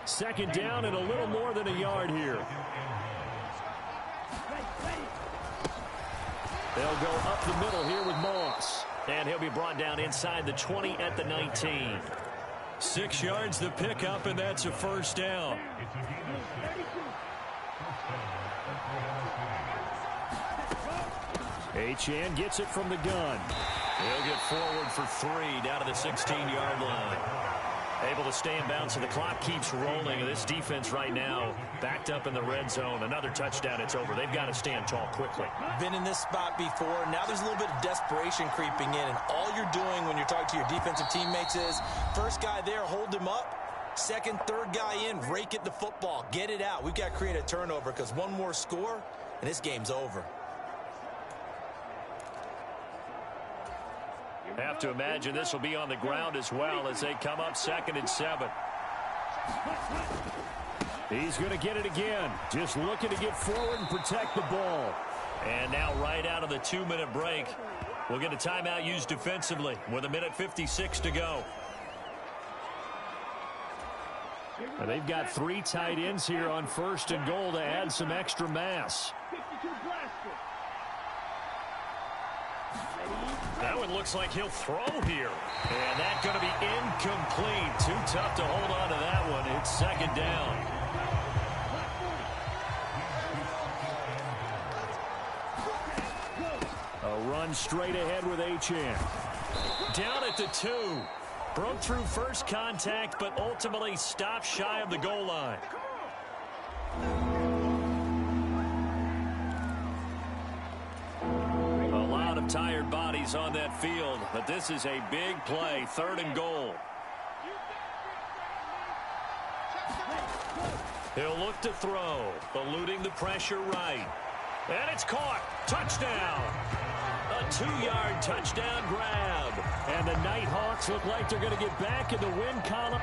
2nd down and a little more than a yard here. They'll go up the middle here with Moss. And he'll be brought down inside the 20 at the 19. 6 yards the pickup, and that's a 1st down. Achane gets it from the gun. He'll get forward for 3 down to the 16-yard line. Able to stay in bounds, so the clock keeps rolling. This defense right now backed up in the red zone. Another touchdown, it's over. They've got to stand tall quickly. Been in this spot before. Now there's a little bit of desperation creeping in, and all you're doing when you're talking to your defensive teammates is, 1st guy there, hold him up. 2nd, 3rd guy in, rake at the football. Get it out. We've got to create a turnover because one more score, and this game's over. Have to imagine this will be on the ground as well as they come up 2nd and 7. He's going to get it again. Just looking to get forward and protect the ball. And now right out of the 2-minute break, we'll get a timeout used defensively with 1:56 to go. And they've got 3 tight ends here on 1st and goal to add some extra mass. That one looks like he'll throw here. And that's going to be incomplete. Too tough to hold on to that one. It's 2nd down. A run straight ahead with Achane. Down at the 2. Broke through first contact, but ultimately stopped shy of the goal line. Tired bodies on that field, but this is a big play. 3rd and goal. He'll look to throw, eluding the pressure right. And it's caught. Touchdown. A 2-yard touchdown grab. And the Nighthawks look like they're going to get back in the win column.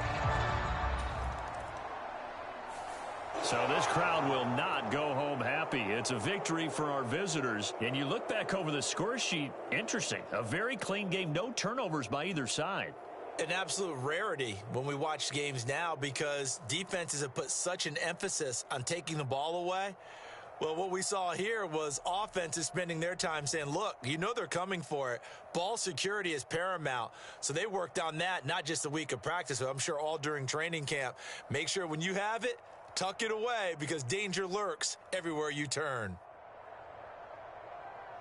So this crowd will not go home happy. It's a victory for our visitors. And you look back over the score sheet, interesting. A very clean game, no turnovers by either side. An absolute rarity when we watch games now because defenses have put such an emphasis on taking the ball away. Well, what we saw here was offenses spending their time saying, look, you know they're coming for it. Ball security is paramount. So they worked on that, not just a week of practice, but I'm sure all during training camp. Make sure when you have it, tuck it away because danger lurks everywhere you turn.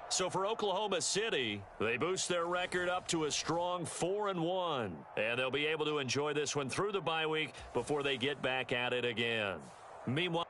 So for Oklahoma City, they boost their record up to a strong 4-1. And they'll be able to enjoy this one through the bye week before they get back at it again. Meanwhile,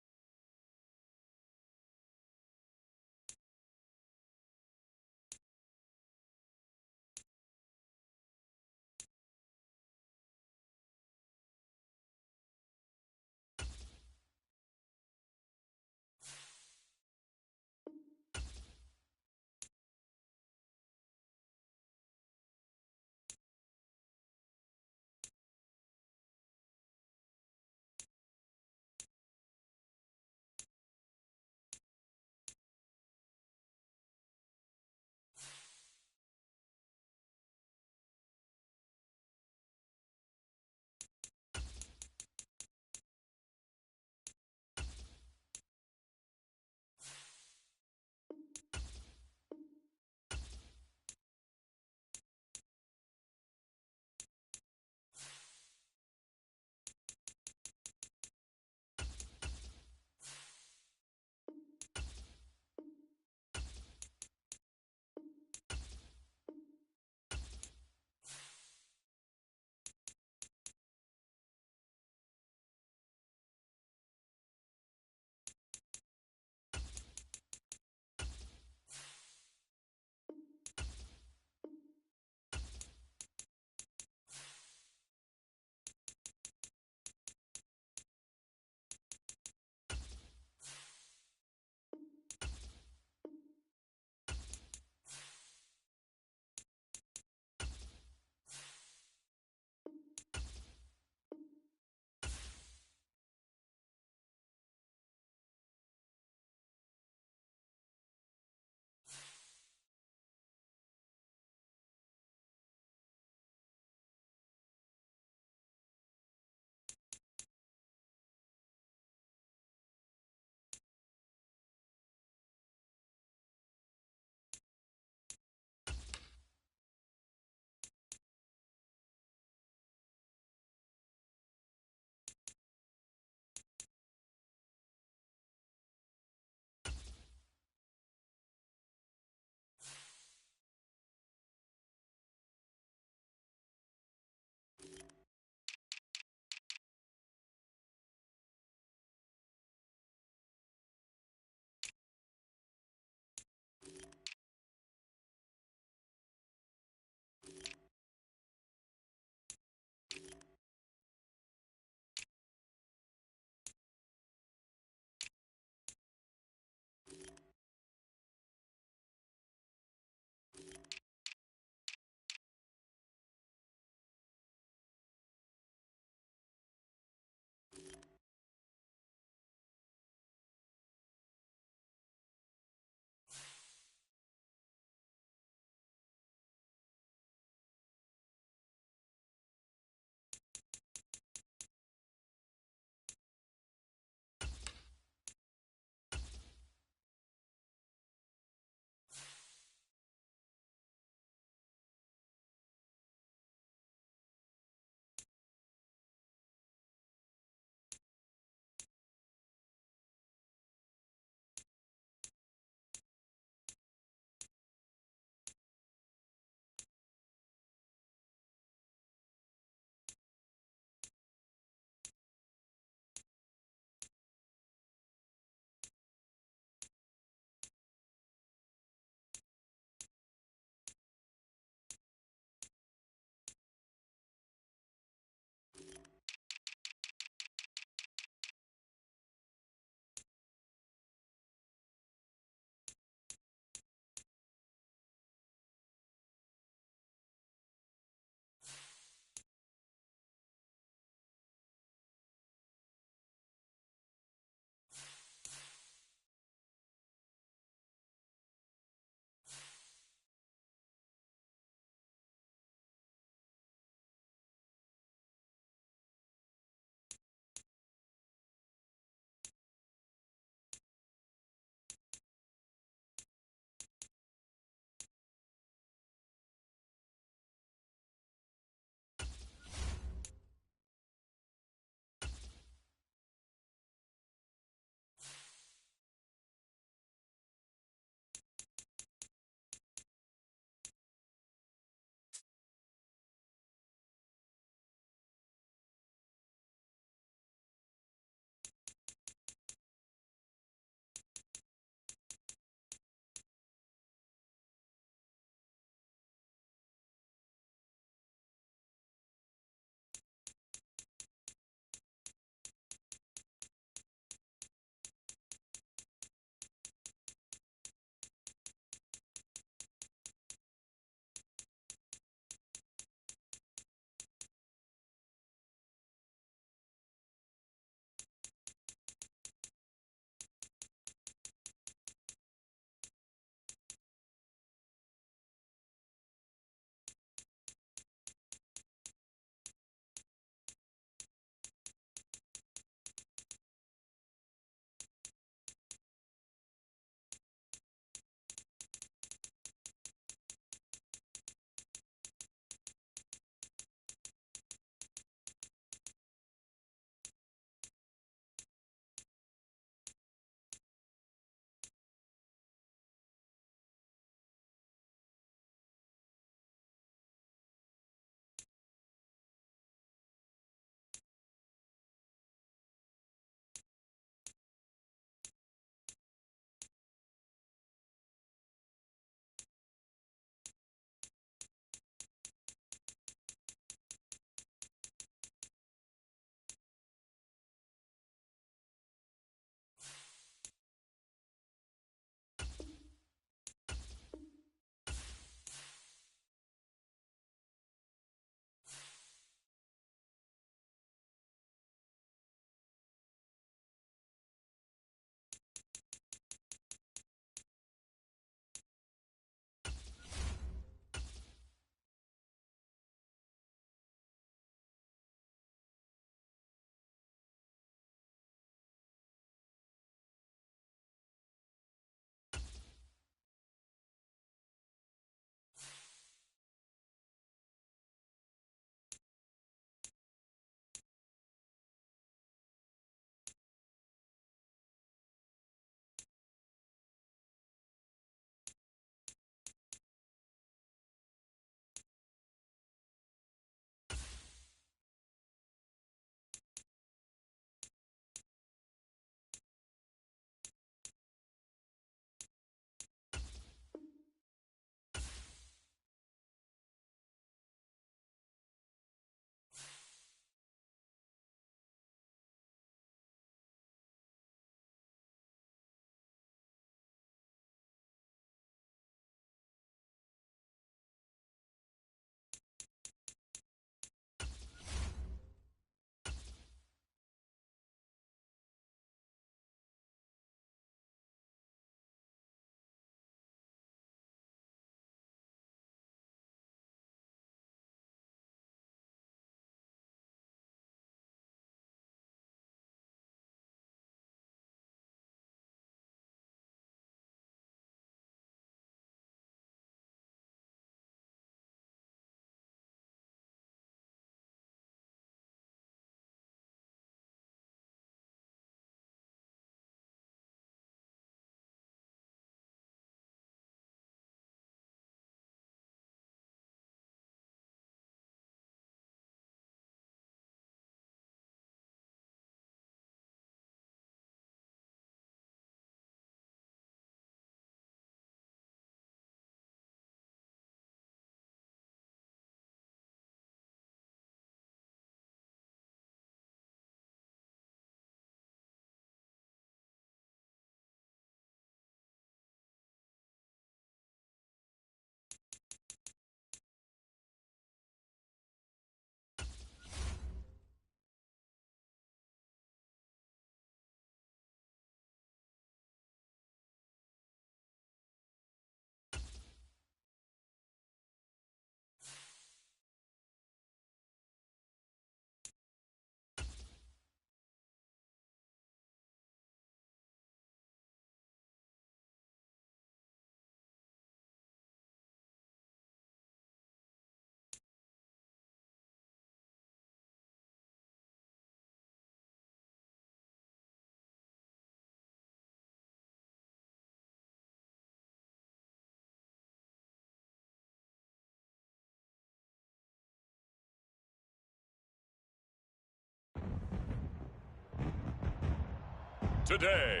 Today,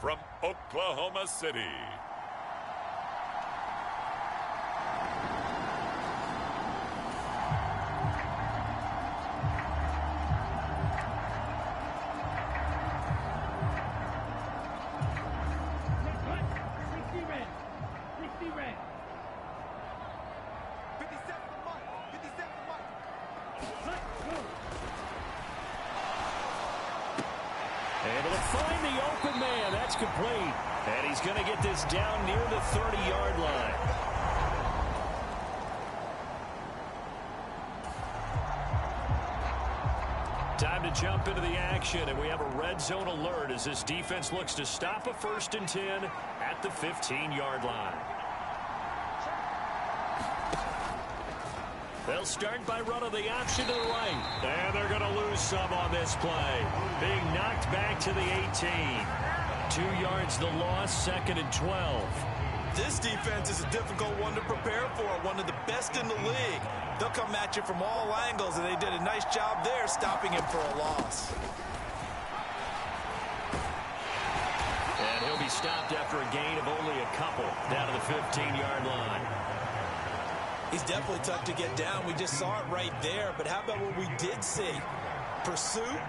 from Oklahoma City, able to find the open man. That's complete. And he's going to get this down near the 30-yard line. Time to jump into the action, and we have a red zone alert as this defense looks to stop a 1st and 10 at the 15-yard line. They'll start by running the option to the right. And they're going to lose some on this play. Being knocked back to the 18. 2 yards the loss, 2nd and 12. This defense is a difficult one to prepare for, one of the best in the league. They'll come at you from all angles, and they did a nice job there stopping him for a loss. And he'll be stopped after a gain of only a couple down to the 15-yard line. He's definitely tough to get down. We just saw it right there. But how about what we did see? Pursuit,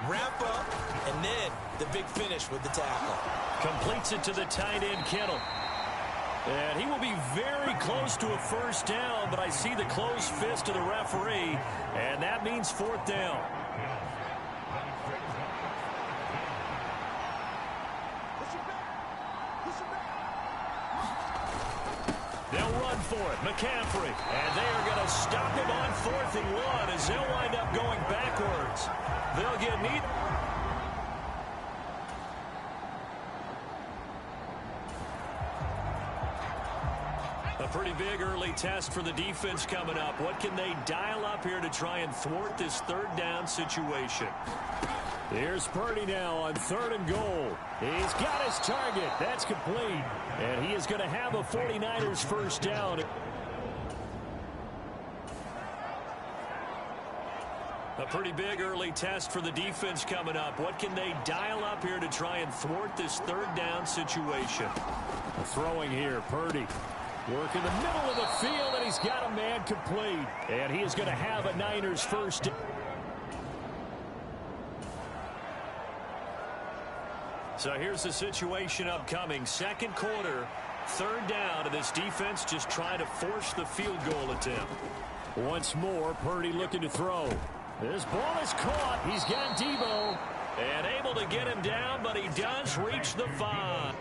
ramp up, and then the big finish with the tackle. Completes it to the tight end, Kittle. And he will be very close to a 1st down, but I see the closed fist of the referee, and that means 4th down. They'll run for it. McCaffrey. And they are going to stop him on 4th and 1 as they'll wind up going backwards. They'll get neat. A pretty big early test for the defense coming up. What can they dial up here to try and thwart this 3rd down situation? Here's Purdy now on 3rd and goal. He's got his target. That's complete. And he is going to have a 49ers 1st down. A pretty big early test for the defense coming up. What can they dial up here to try and thwart this 3rd down situation? Throwing here, Purdy. Work in the middle of the field, and he's got a man complete. And he is going to have a Niners 1st down. So here's the situation upcoming. 2nd quarter, 3rd down, and this defense just trying to force the field goal attempt. Once more, Purdy looking to throw. This ball is caught. He's got Debo. And able to get him down, but he does reach the 5.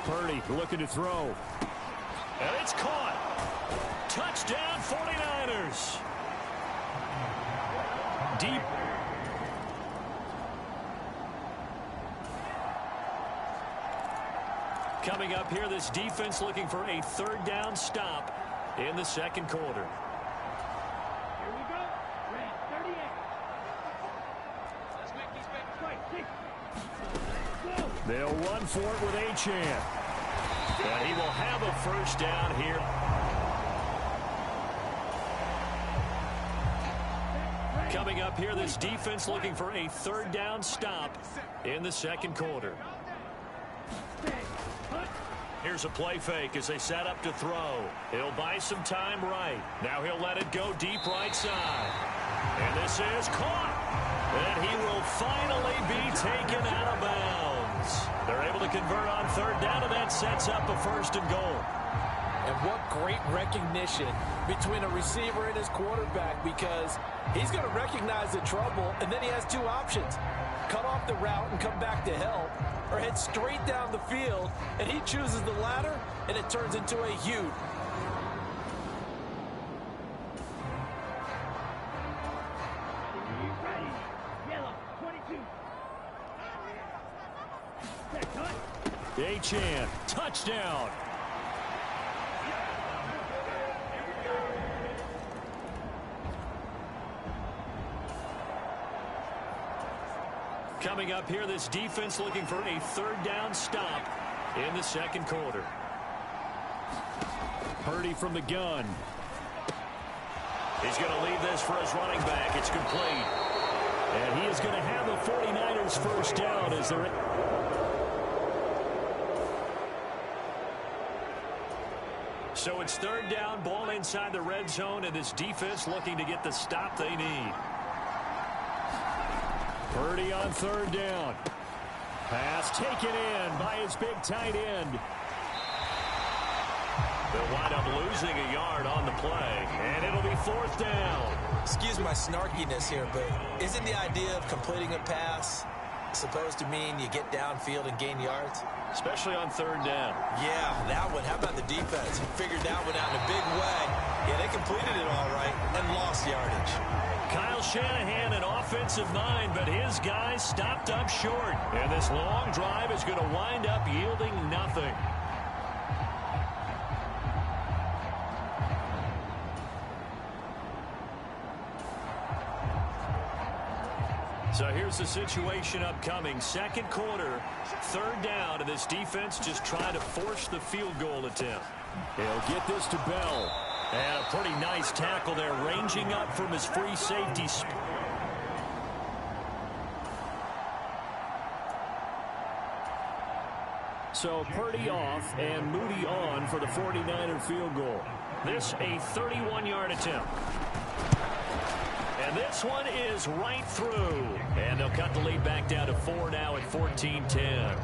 Purdy looking to throw. And it's caught. Touchdown 49ers. Deep. Coming up here, this defense looking for a 3rd down stop in the 2nd quarter. Here we go. Red 38. Let's make these big strike. They'll run for it with Achane. And he will have a 1st down here. Coming up here, this defense looking for a 3rd down stop in the 2nd quarter. Here's a play fake as they set up to throw. He'll buy some time right. Now he'll let it go deep right side. And this is caught. And he will finally be taken out of bounds. They're able to convert on 3rd down, and that sets up a 1st and goal. And what great recognition between a receiver and his quarterback, because he's going to recognize the trouble, and then he has 2 options. Cut off the route and come back to help, or head straight down the field, and he chooses the latter, and it turns into a huge. Yellow 22. Achane, touchdown. Coming up here, this defense looking for a 3rd down stop in the second quarter. Purdy from the gun. He's going to leave this for his running back. It's complete. And he is going to have the 49ers first down as they're... So it's third down, ball inside the red zone, and this defense looking to get the stop they need. Purdy on third down. Pass taken in by his big tight end. They'll wind up losing a yard on the play, and it'll be fourth down. Excuse my snarkiness here, but isn't the idea of completing a pass supposed to mean you get downfield and gain yards? Especially on third down. Yeah, that one. How about the defense? Figured that one out in a big way. Yeah, they completed it all right and lost yardage. Kyle Shanahan, an offensive mind, but his guys stopped up short. And this long drive is going to wind up yielding nothing. So here's the situation upcoming. Second quarter, third down, and this defense just trying to force the field goal attempt. He'll get this to Bell. And a pretty nice tackle there, ranging up from his free safety. So Purdy off and Moody on for the 49er field goal. This a 31-yard attempt. And this one is right through. And they'll cut the lead back down to 4 now at 14-10.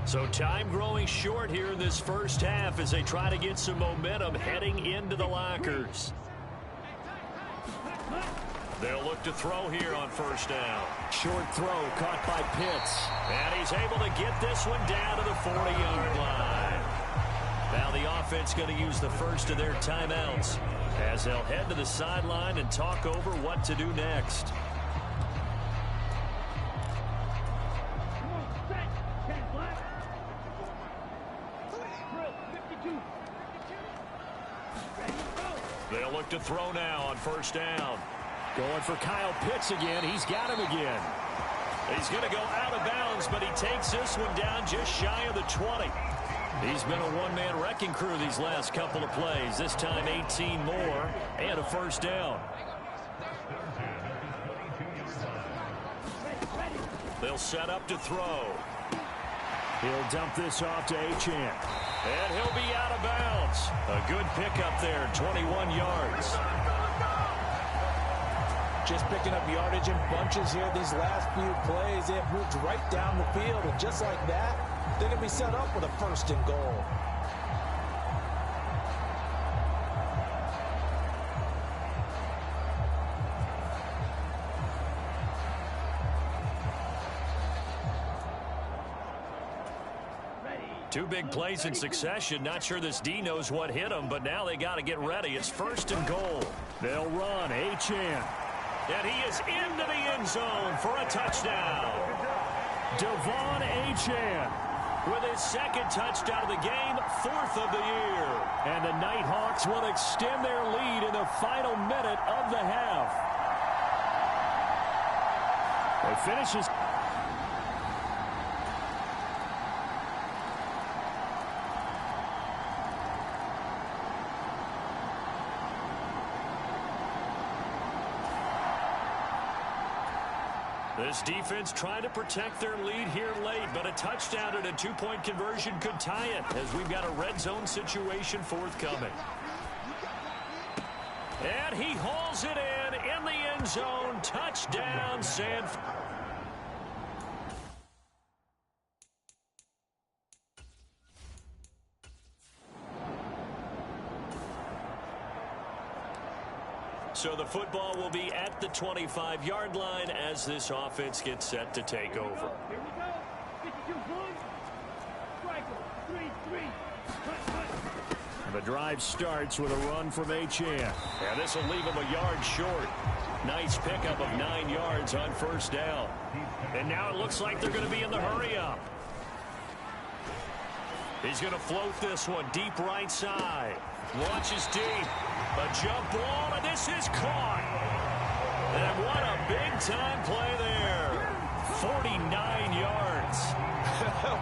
So time growing short here in this first half as they try to get some momentum heading into the lockers. They'll look to throw here on first down. Short throw caught by Pitts. And he's able to get this one down to the 40-yard line. Now the offense going to use the first of their timeouts as they'll head to the sideline and talk over what to do next. They'll look to throw now on first down. Going for Kyle Pitts again. He's got him again. He's going to go out of bounds, but he takes this one down just shy of the 20. He's been a one-man wrecking crew these last couple of plays. This time 18 more and a first down. They'll set up to throw. He'll dump this off to Achane. And he'll be out of bounds. A good pickup there, 21 yards. Just picking up yardage in bunches here these last few plays. They have moved right down the field, and just like that, they're going to be set up with a first and goal. Two big plays in succession. Not sure this D knows what hit him, but now they got to get ready. It's first and goal. They'll run. Achane. And he is into the end zone for a touchdown. Devon Achane with his second touchdown of the game, fourth of the year. And the Nighthawks will extend their lead in the final minute of the half. It finishes. This defense trying to protect their lead here late, but a touchdown and a two-point conversion could tie it as we've got a red zone situation forthcoming. And he hauls it in the end zone. Touchdown, San Francisco. So the football will be at the 25-yard line as this offense gets set to take over. Here we go. 52-1. Striker. 3-3. The drive starts with a run from Achane. And this will leave him a yard short. Nice pickup of 9 yards on first down. And now it looks like they're going to be in the hurry-up. He's going to float this one deep right side. Launches deep. A jump ball, and this is caught. And what a big-time play there. 49 yards.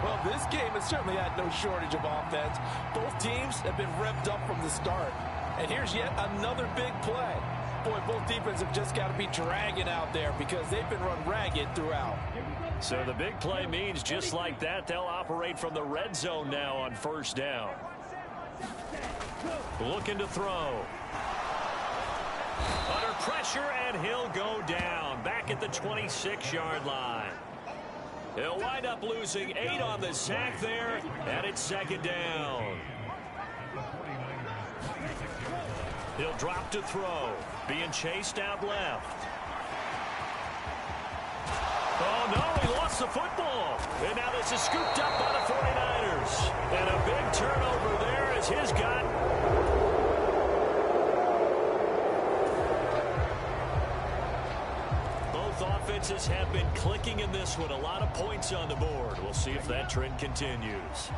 Well, this game has certainly had no shortage of offense. Both teams have been revved up from the start. And here's yet another big play. Boy, both defenses have just got to be dragging out there because they've been run ragged throughout. So the big play means just like that, they'll operate from the red zone now on first down. Looking to throw. Under pressure, and he'll go down. Back at the 26-yard line. He'll wind up losing 8 on the sack there, and it's second down. He'll drop to throw. Being chased out left. Oh, no, he lost the football. And now this is scooped up by the 49ers. And a big turnover there as his got. Both offenses have been clicking in this one. A lot of points on the board. We'll see if that trend continues.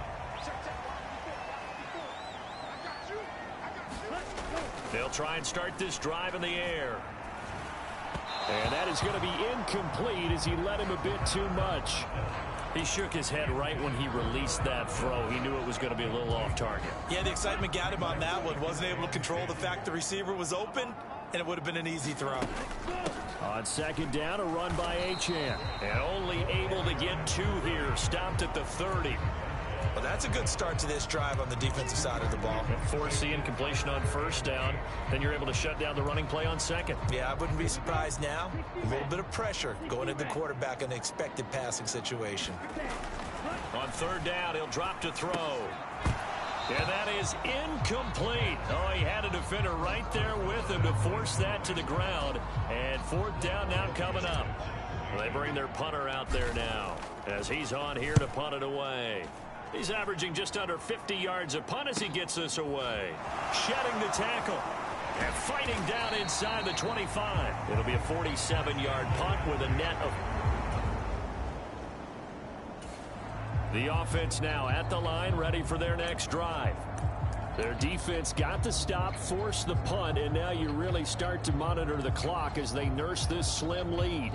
They'll try and start this drive in the air. And that is going to be incomplete as he let him a bit too much. He shook his head right when he released that throw. He knew it was going to be a little off target. Yeah, the excitement got him on that one. Wasn't able to control the fact the receiver was open, and it would have been an easy throw. On second down, a run by Achane. And only able to get 2 here. Stopped at the 30. Well, that's a good start to this drive on the defensive side of the ball. Force the incompletion on first down. Then you're able to shut down the running play on second. Yeah, I wouldn't be surprised now. A little bit of pressure going at the quarterback in an expected passing situation. On third down, he'll drop to throw. And that is incomplete. Oh, he had a defender right there with him to force that to the ground. And fourth down now coming up. They bring their punter out there now as he's on here to punt it away. He's averaging just under 50 yards a punt as he gets this away. Shedding the tackle. And fighting down inside the 25. It'll be a 47-yard punt with a net of... The offense now at the line, ready for their next drive. Their defense got the stop, forced the punt, and now you really start to monitor the clock as they nurse this slim lead.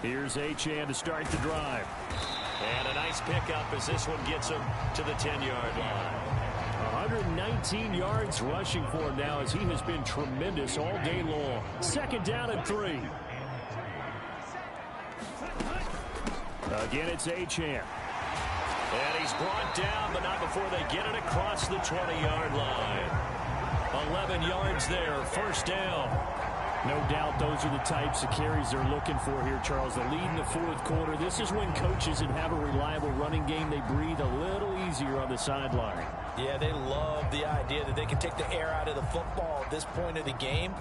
Here's Achane to start the drive. And a nice pickup as this one gets him to the 10-yard line. 119 yards rushing for him now as he has been tremendous all day long. Second down and 3. Again, it's Achane. And he's brought down, but not before they get it across the 20-yard line. 11 yards there, first down. No doubt those are the types of carries they're looking for here, Charles. The lead in the fourth quarter. This is when coaches that have a reliable running game, they breathe a little easier on the sideline. Yeah, they love the idea that they can take the air out of the football at this point of the game.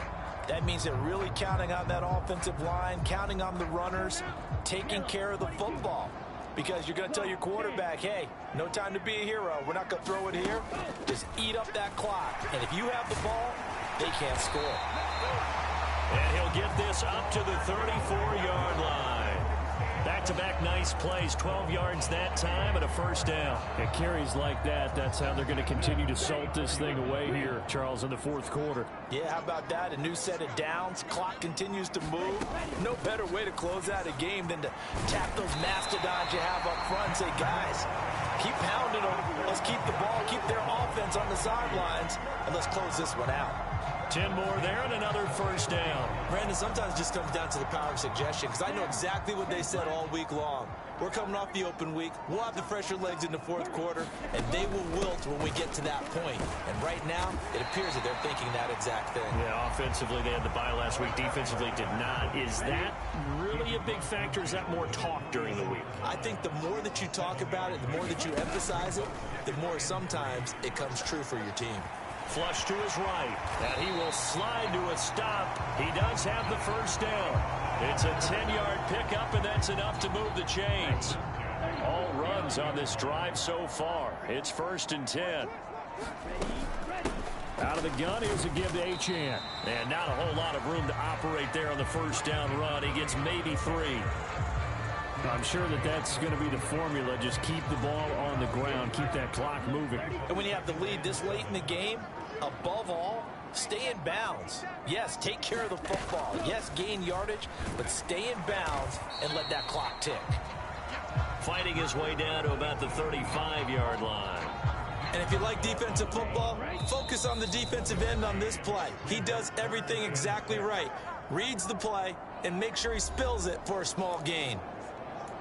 That means they're really counting on that offensive line, counting on the runners, taking care of the football. Because you're going to tell your quarterback, hey, no time to be a hero. We're not going to throw it here. Just eat up that clock. And if you have the ball, they can't score. And he'll get this up to the 34-yard line. Back-to-back nice plays, 12 yards that time and a first down. And carries like that, that's how they're going to continue to salt this thing away here, Charles, in the fourth quarter. Yeah, how about that? A new set of downs. Clock continues to move. No better way to close out a game than to tap those mastodons you have up front and say, guys, keep pounding them. Let's keep the ball, keep their offense on the sidelines, and let's close this one out. 10 more there and another first down. Brandon, sometimes it just comes down to the power of suggestion because I know exactly what they said all week long. We're coming off the open week. We'll have the fresher legs in the fourth quarter, and they will wilt when we get to that point. And right now, it appears that they're thinking that exact thing. Yeah, offensively, they had the bye last week. Defensively, did not. Is that really a big factor? Is that more talk during the week? I think the more that you talk about it, the more that you emphasize it, the more sometimes it comes true for your team. Flush to his right, and he will slide to a stop. He does have the first down. It's a 10-yard pickup, and that's enough to move the chains. All runs on this drive so far. It's 1st and 10. Out of the gun, here's a give to Achane. And not a whole lot of room to operate there on the first down run. He gets maybe 3. I'm sure that that's going to be the formula. Just keep the ball on the ground. Keep that clock moving. And when you have the lead this late in the game, above all, stay in bounds. Yes, take care of the football. Yes, gain yardage, but stay in bounds and let that clock tick. Fighting his way down to about the 35-yard line. And if you like defensive football, focus on the defensive end on this play. He does everything exactly right. Reads the play and make sure he spills it for a small gain.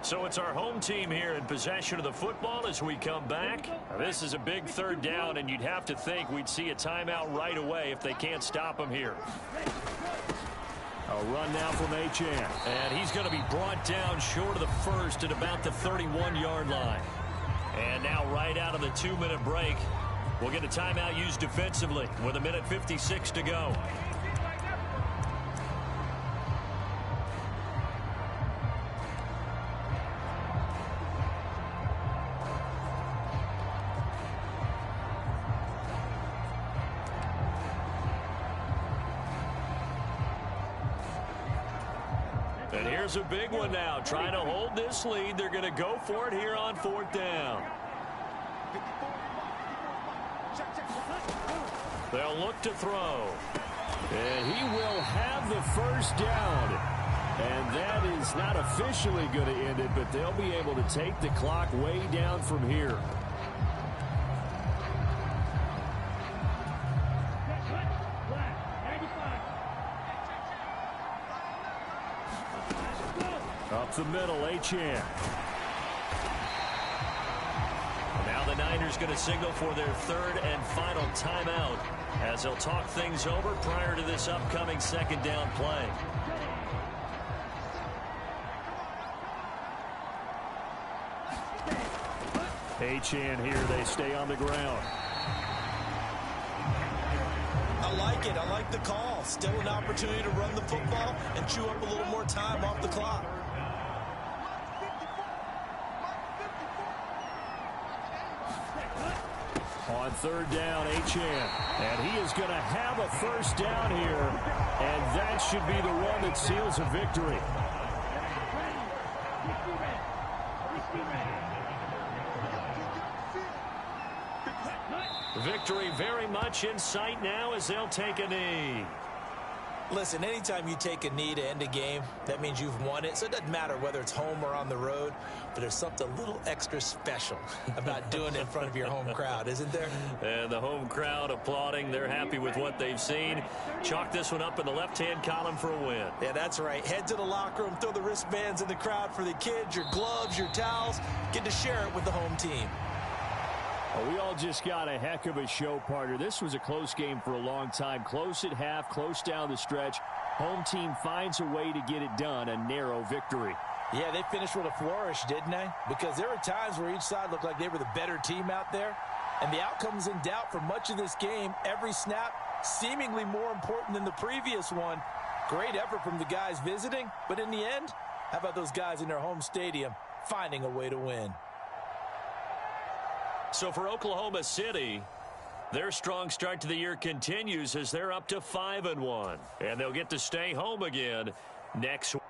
So it's our home team here in possession of the football as we come back. Now, this is a big third down, and you'd have to think we'd see a timeout right away if they can't stop him here. A run now from Achane. And he's going to be brought down short of the first at about the 31-yard line. And now right out of the 2-minute break, we'll get a timeout used defensively with 1:56 to go. And here's a big one now. Trying to hold this lead. They're going to go for it here on 4th down. They'll look to throw. And he will have the first down. And that is not officially going to end it, but they'll be able to take the clock way down from here. Up the middle, Achane. Now the Niners going to signal for their third and final timeout as they'll talk things over prior to this upcoming second down play. Achane here, they stay on the ground. I like it. I like the call. Still an opportunity to run the football and chew up a little more time off the clock. On 3rd down, Achane. And he is going to have a first down here. And that should be the one that seals a victory. Victory very much in sight now as they'll take a knee. Listen, anytime you take a knee to end a game, that means you've won it. So it doesn't matter whether it's home or on the road, but there's something a little extra special about doing it in front of your home crowd, isn't there? And the home crowd applauding. They're happy with what they've seen. Chalk this one up in the left-hand column for a win. Yeah, that's right. Head to the locker room, throw the wristbands in the crowd for the kids, your gloves, your towels. Get to share it with the home team. Well, we all just got a heck of a show, partner. This was a close game for a long time. Close at half, close down the stretch. Home team finds a way to get it done, a narrow victory. Yeah, they finished with a flourish, didn't they? Because there were times where each side looked like they were the better team out there. And the outcome's in doubt for much of this game. Every snap seemingly more important than the previous one. Great effort from the guys visiting. But in the end, how about those guys in their home stadium finding a way to win? So for Oklahoma City, their strong start to the year continues as they're up to 5-1. And they'll get to stay home again next week.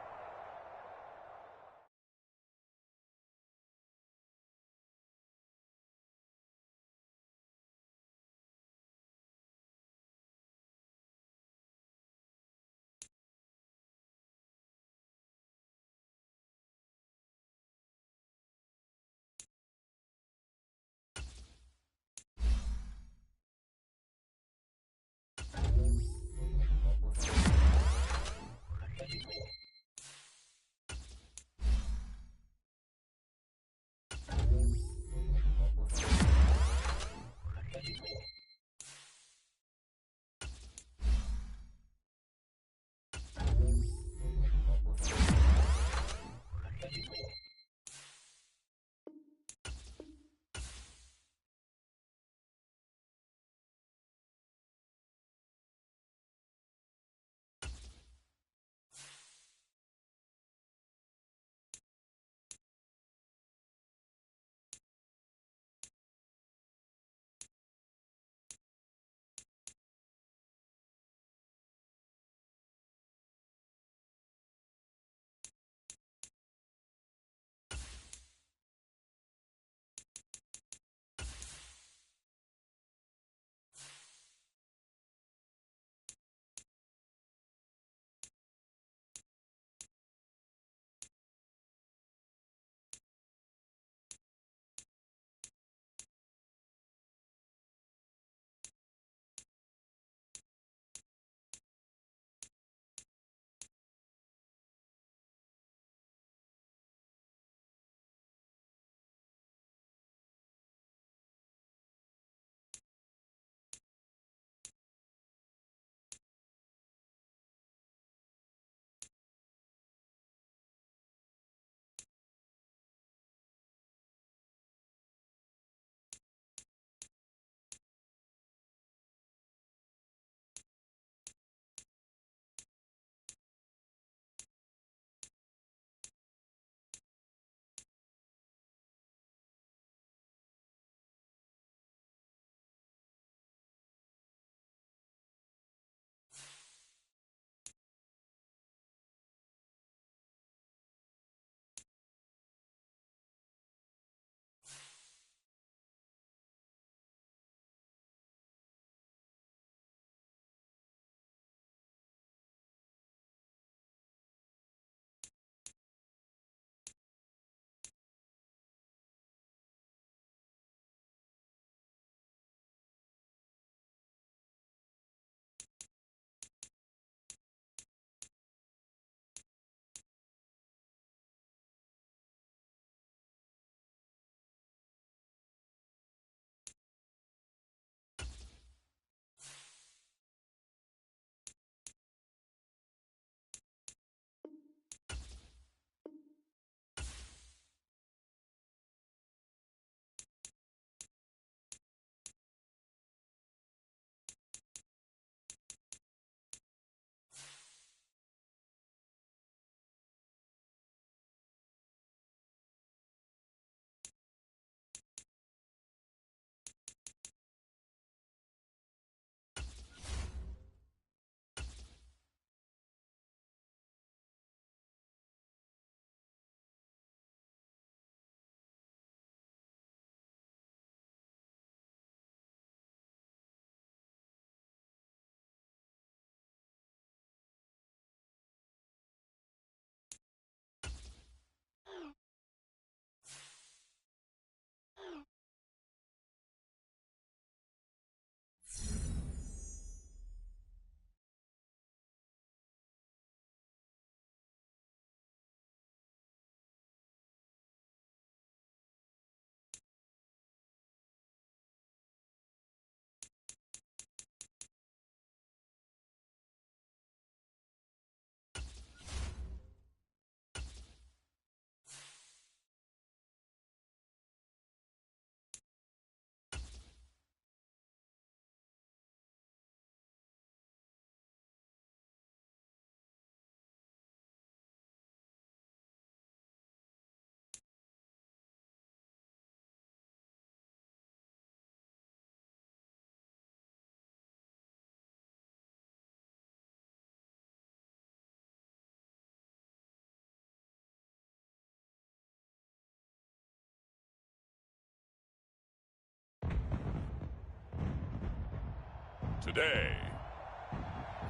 Today,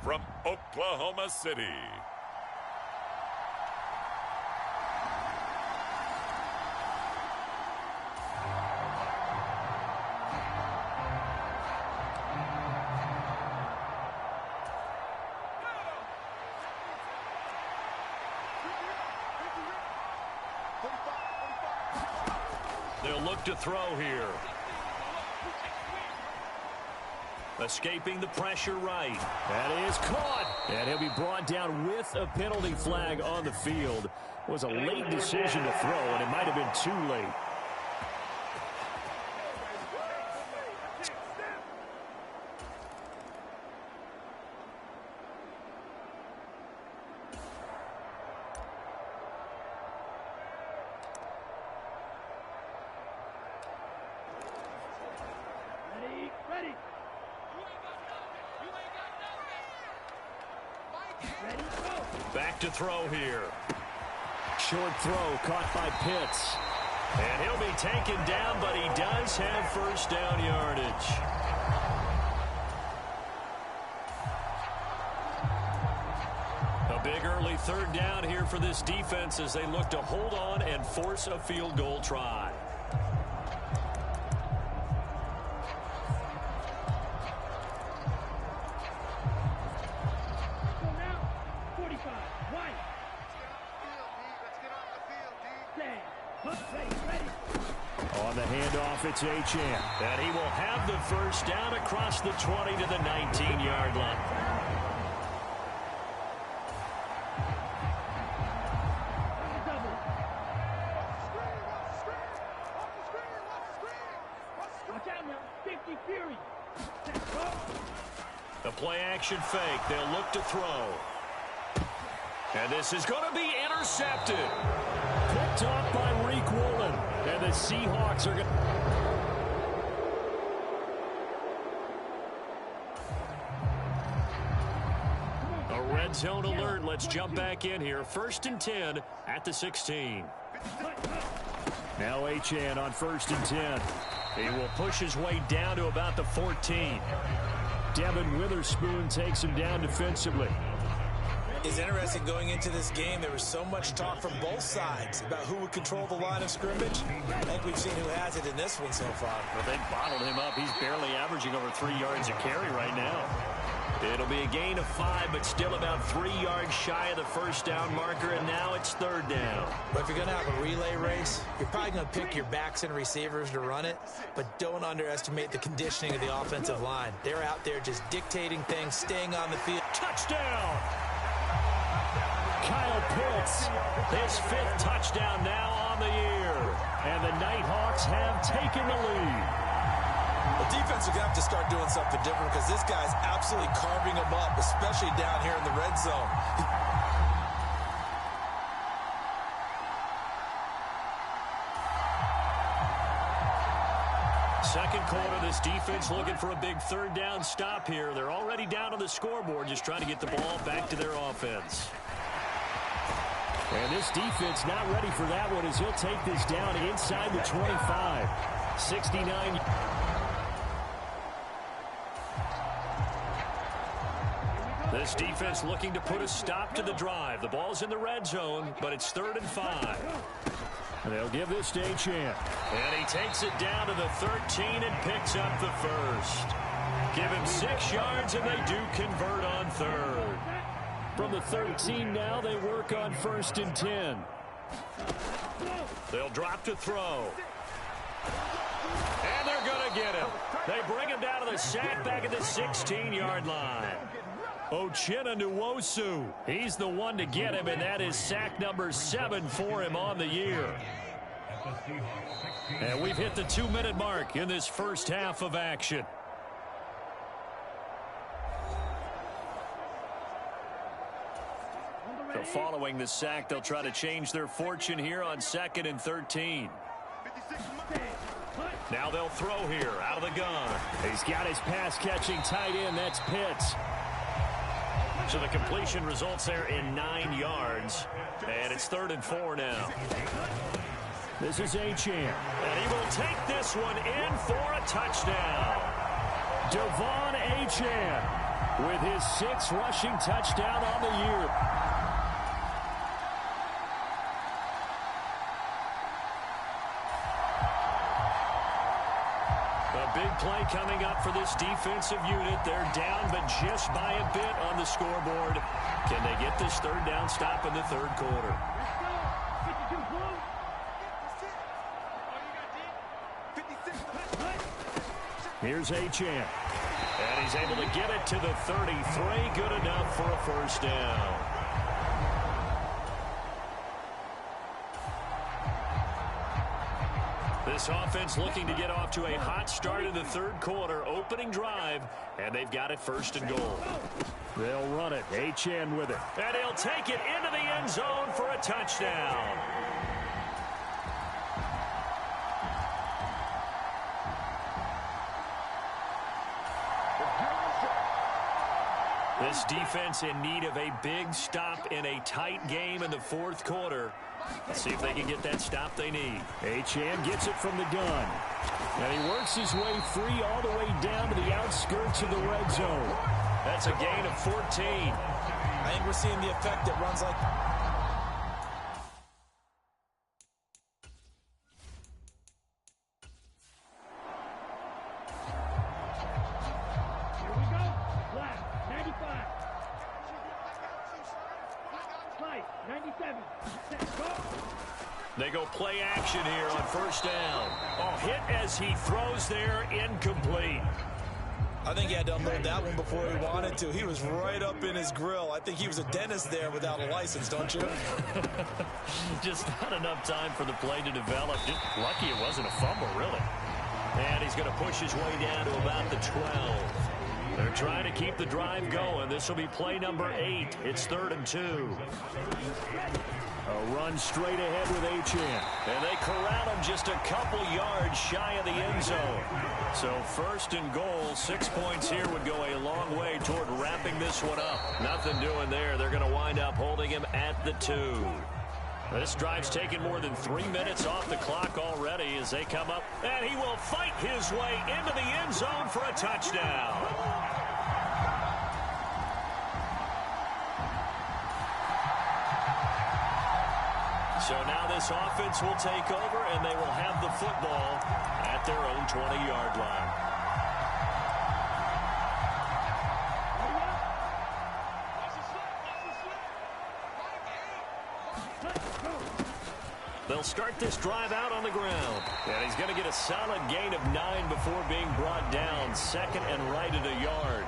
from Oklahoma City, they'll look to throw here. Escaping the pressure right. That is caught. And he'll be brought down with a penalty flag on the field. It was a late decision to throw, and it might have been too late. Back to throw here. Short throw caught by Pitts. And he'll be taken down, but he does have first down yardage. A big early third down here for this defense as they look to hold on and force a field goal try. On the handoff, it's Achane. And he will have the first down across the 20 to the 19-yard line. The play-action fake. They'll look to throw. And this is going to be intercepted. Picked off by Reek Woolen. And the Seahawks are going to... A red zone alert. Let's jump back in here. 1st and 10 at the 16. Now Achane on 1st and 10. He will push his way down to about the 14. Devin Witherspoon takes him down defensively. It's interesting going into this game. There was so much talk from both sides about who would control the line of scrimmage. I think we've seen who has it in this one so far. Well, they bottled him up. He's barely averaging over 3 yards a carry right now. It'll be a gain of 5, but still about 3 yards shy of the first down marker, and now it's 3rd down. But if you're going to have a relay race, you're probably going to pick your backs and receivers to run it, but don't underestimate the conditioning of the offensive line. They're out there just dictating things, staying on the field. Touchdown! Kyle Pitts, his 5th touchdown now on the year. And the Nighthawks have taken the lead. The defense is going to have to start doing something different because this guy's absolutely carving them up, especially down here in the red zone. Second quarter, this defense looking for a big 3rd down stop here. They're already down on the scoreboard, just trying to get the ball back to their offense. And this defense not ready for that one as he'll take this down inside the 25. 69. This defense looking to put a stop to the drive. The ball's in the red zone, but it's 3rd and 5. And they'll give this to Achane. And he takes it down to the 13 and picks up the first. Give him 6 yards, and they do convert on 3rd. From the 13 now, they work on 1st and 10. They'll drop to throw. And they're going to get him. They bring him down to the sack back at the 16-yard line. Uchenna Nwosu, he's the one to get him, and that is sack number 7 for him on the year. And we've hit the 2-minute mark in this first half of action. So following the sack, they'll try to change their fortune here on 2nd and 13. Now they'll throw here out of the gun. He's got his pass-catching tight end. That's Pitts. So the completion results there in 9 yards. And it's 3rd and 4 now. This is Achane. And he will take this one in for a touchdown. Devon Achane with his 6th rushing touchdown on the year. A big play coming up for this defensive unit. They're down, but just by a bit on the scoreboard. Can they get this 3rd down stop in the 3rd quarter? Here's Achane. And he's able to get it to the 33. Good enough for a 1st down. This offense looking to get off to a hot start in the 3rd quarter. Opening drive, and they've got it 1st and goal. They'll run it. Achane with it. And he'll take it into the end zone for a touchdown. This defense in need of a big stop in a tight game in the 4th quarter. Let's see if they can get that stop they need. Achane gets it from the gun. And he works his way free all the way down to the outskirts of the red zone. That's a gain of 14. I think we're seeing the effect that runs like... Here we go. Left, 95. Right, 97. Go. They go play action here on 1st down. Oh, hit as he throws there, incomplete. I think he had to unload that one before he wanted to. He was right up in his grill. I think he was a dentist there without a license, don't you? Just not enough time for the play to develop. Just lucky it wasn't a fumble, really. And he's going to push his way down to about the 12. They're trying to keep the drive going. This will be play number 8. It's 3rd and 2. A run straight ahead with Achane. And they corral him just a couple yards shy of the end zone. So 1st and goal, 6 points here would go a long way toward wrapping this one up. Nothing doing there. They're going to wind up holding him at the 2. This drive's taken more than 3 minutes off the clock already as they come up. And he will fight his way into the end zone for a touchdown. So now this offense will take over, and they will have the football at their own 20-yard line. They'll start this drive out on the ground. And he's going to get a solid gain of 9 before being brought down. 2nd and right at a yard.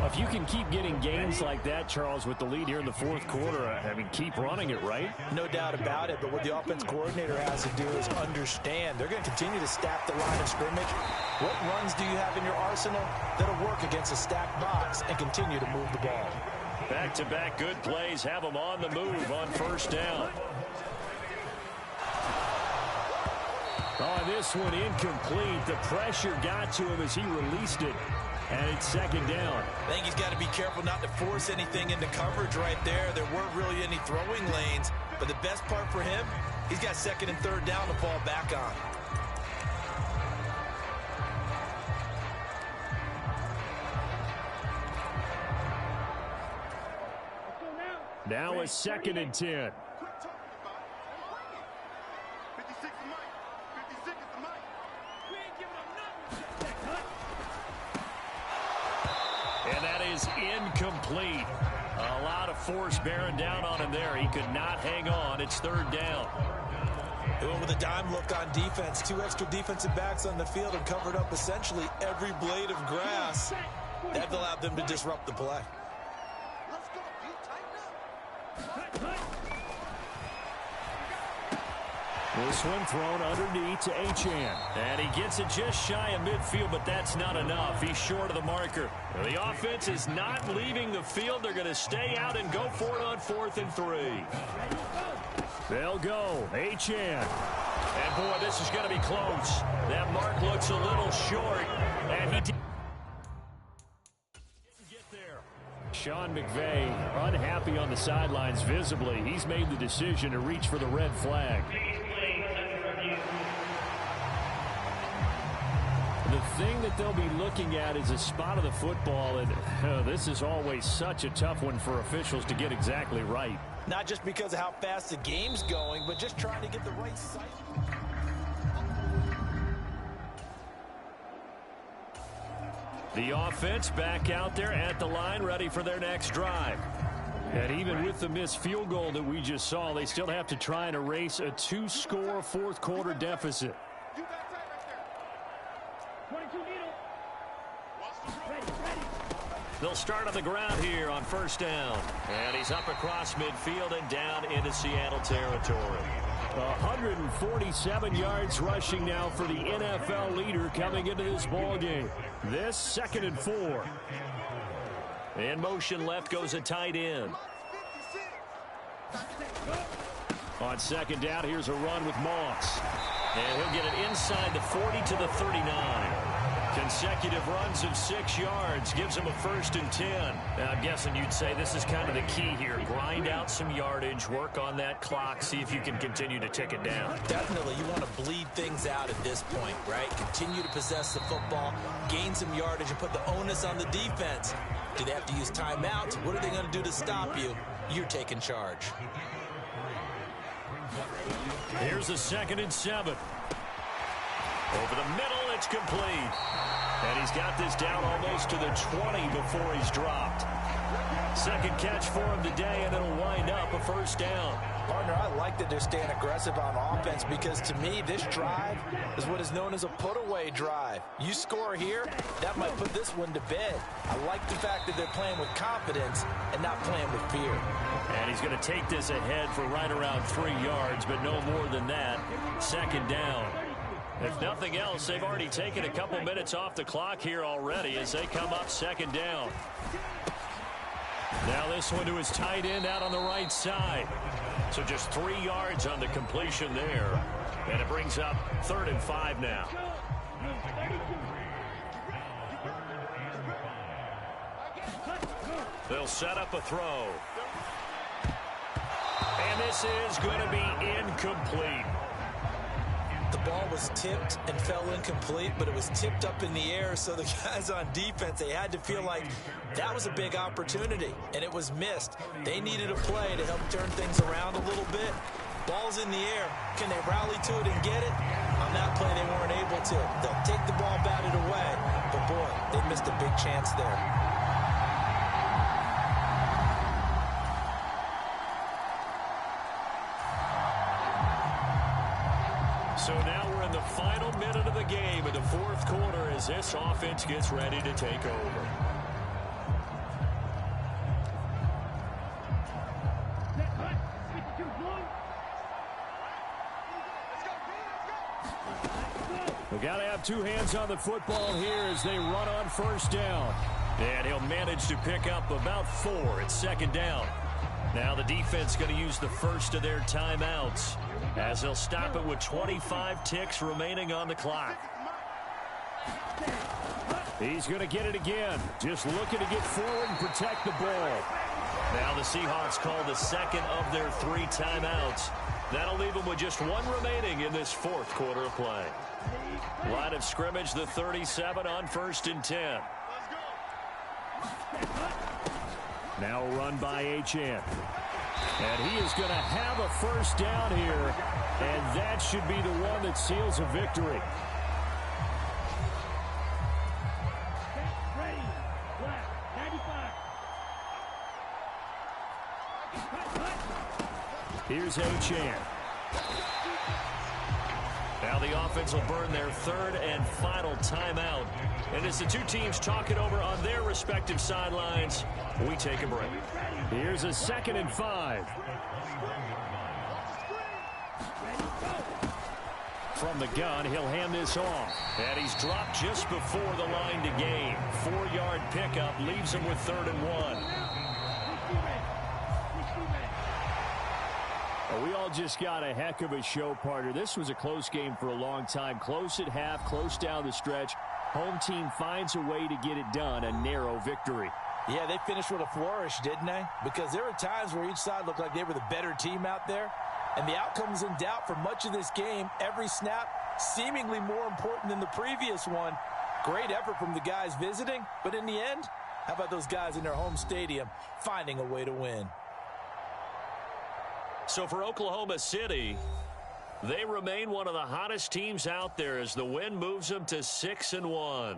If you can keep getting gains like that, Charles, with the lead here in the 4th quarter, I mean, keep running it, right? No doubt about it, but what the offense coordinator has to do is understand. They're going to continue to stack the line of scrimmage. What runs do you have in your arsenal that'll work against a stacked box and continue to move the ball? Back-to-back good plays have them on the move on 1st down. Oh, this one incomplete. The pressure got to him as he released it. And it's 2nd down. I think he's got to be careful not to force anything into coverage right there. There weren't really any throwing lanes. But the best part for him, he's got 2nd and 3rd down to fall back on. Now a 2nd and 10. And that is incomplete. A lot of force bearing down on him there. He could not hang on. It's 3rd down. They went with a dime look on defense. 2 extra defensive backs on the field and covered up essentially every blade of grass. That allowed them to disrupt the play. This one thrown underneath to Achane. And he gets it just shy of midfield, but that's not enough. He's short of the marker. The offense is not leaving the field. They're going to stay out and go for it on 4th and 3. They'll go. Achane. And, boy, this is going to be close. That mark looks a little short. And he didn't get there. Sean McVay unhappy on the sidelines visibly. He's made the decision to reach for the red flag. The thing that they'll be looking at is a spot of the football, and this is always such a tough one for officials to get exactly right. Not just because of how fast the game's going, but just trying to get the right site. The offense back out there at the line, ready for their next drive. And even with the missed field goal that we just saw, they still have to try and erase a 2-score fourth-quarter deficit. They'll start on the ground here on first down. And he's up across midfield and down into Seattle territory. 147 yards rushing now for the NFL leader coming into this ball game. This 2nd and 4. In motion left goes a tight end. On 2nd down, here's a run with Moss. And he'll get it inside the 40 to the 39. Consecutive runs of 6 yards gives him a 1st and 10. Now, I'm guessing you'd say this is kind of the key here. Grind out some yardage, work on that clock, see if you can continue to tick it down. Definitely, you want to bleed things out at this point, right? Continue to possess the football, gain some yardage, and put the onus on the defense. Do they have to use timeouts? What are they going to do to stop you? You're taking charge. Here's a 2nd and 7. Over the middle, it's complete. And he's got this down almost to the 20 before he's dropped. 2nd catch for him today, and it'll wind up a 1st down. Partner, I like that they're staying aggressive on offense because, to me, this drive is what is known as a put-away drive. You score here, that might put this one to bed. I like the fact that they're playing with confidence and not playing with fear. And he's going to take this ahead for right around 3 yards, but no more than that. 2nd down. If nothing else, they've already taken a couple minutes off the clock here already as they come up 2nd down. Now this one to his tight end out on the right side. So just 3 yards on the completion there. And it brings up 3rd and 5 now. They'll set up a throw. And this is going to be incomplete. The ball was tipped and fell incomplete, but it was tipped up in the air, so the guys on defense, they had to feel like that was a big opportunity, and it was missed. They needed a play to help turn things around a little bit. Ball's in the air. Can they rally to it and get it? On that play, they weren't able to. They'll take the ball, bat it away, but boy, they missed a big chance there. So now we're in the final minute of the game in the 4th quarter as this offense gets ready to take over. We got to have 2 hands on the football here as they run on 1st down. And he'll manage to pick up about 4 at 2nd down. Now the defense going to use the first of their timeouts as they'll stop it with 25 ticks remaining on the clock. He's going to get it again. Just looking to get forward and protect the ball. Now the Seahawks call the 2nd of their 3 timeouts. That'll leave them with just 1 remaining in this 4th quarter of play. Line of scrimmage, the 37 on 1st and 10. Now a run by H.N. And he is going to have a 1st down here, and that should be the one that seals a victory. Here's H.N. Now the offense will burn their 3rd and final timeout. And as the 2 teams talk it over on their respective sidelines, we take a break. Here's a 2nd and 5. From the gun, he'll hand this off. And he's dropped just before the line to gain. 4-yard pickup leaves him with 3rd and 1. We all just got a heck of a show, partner. This was a close game for a long time. Close at half, close down the stretch. Home team finds a way to get it done, a narrow victory. Yeah, they finished with a flourish, didn't they? Because there were times where each side looked like they were the better team out there. And the outcome was in doubt for much of this game. Every snap seemingly more important than the previous one. Great effort from the guys visiting, but in the end, how about those guys in their home stadium finding a way to win? So for Oklahoma City, they remain one of the hottest teams out there as the win moves them to 6-1.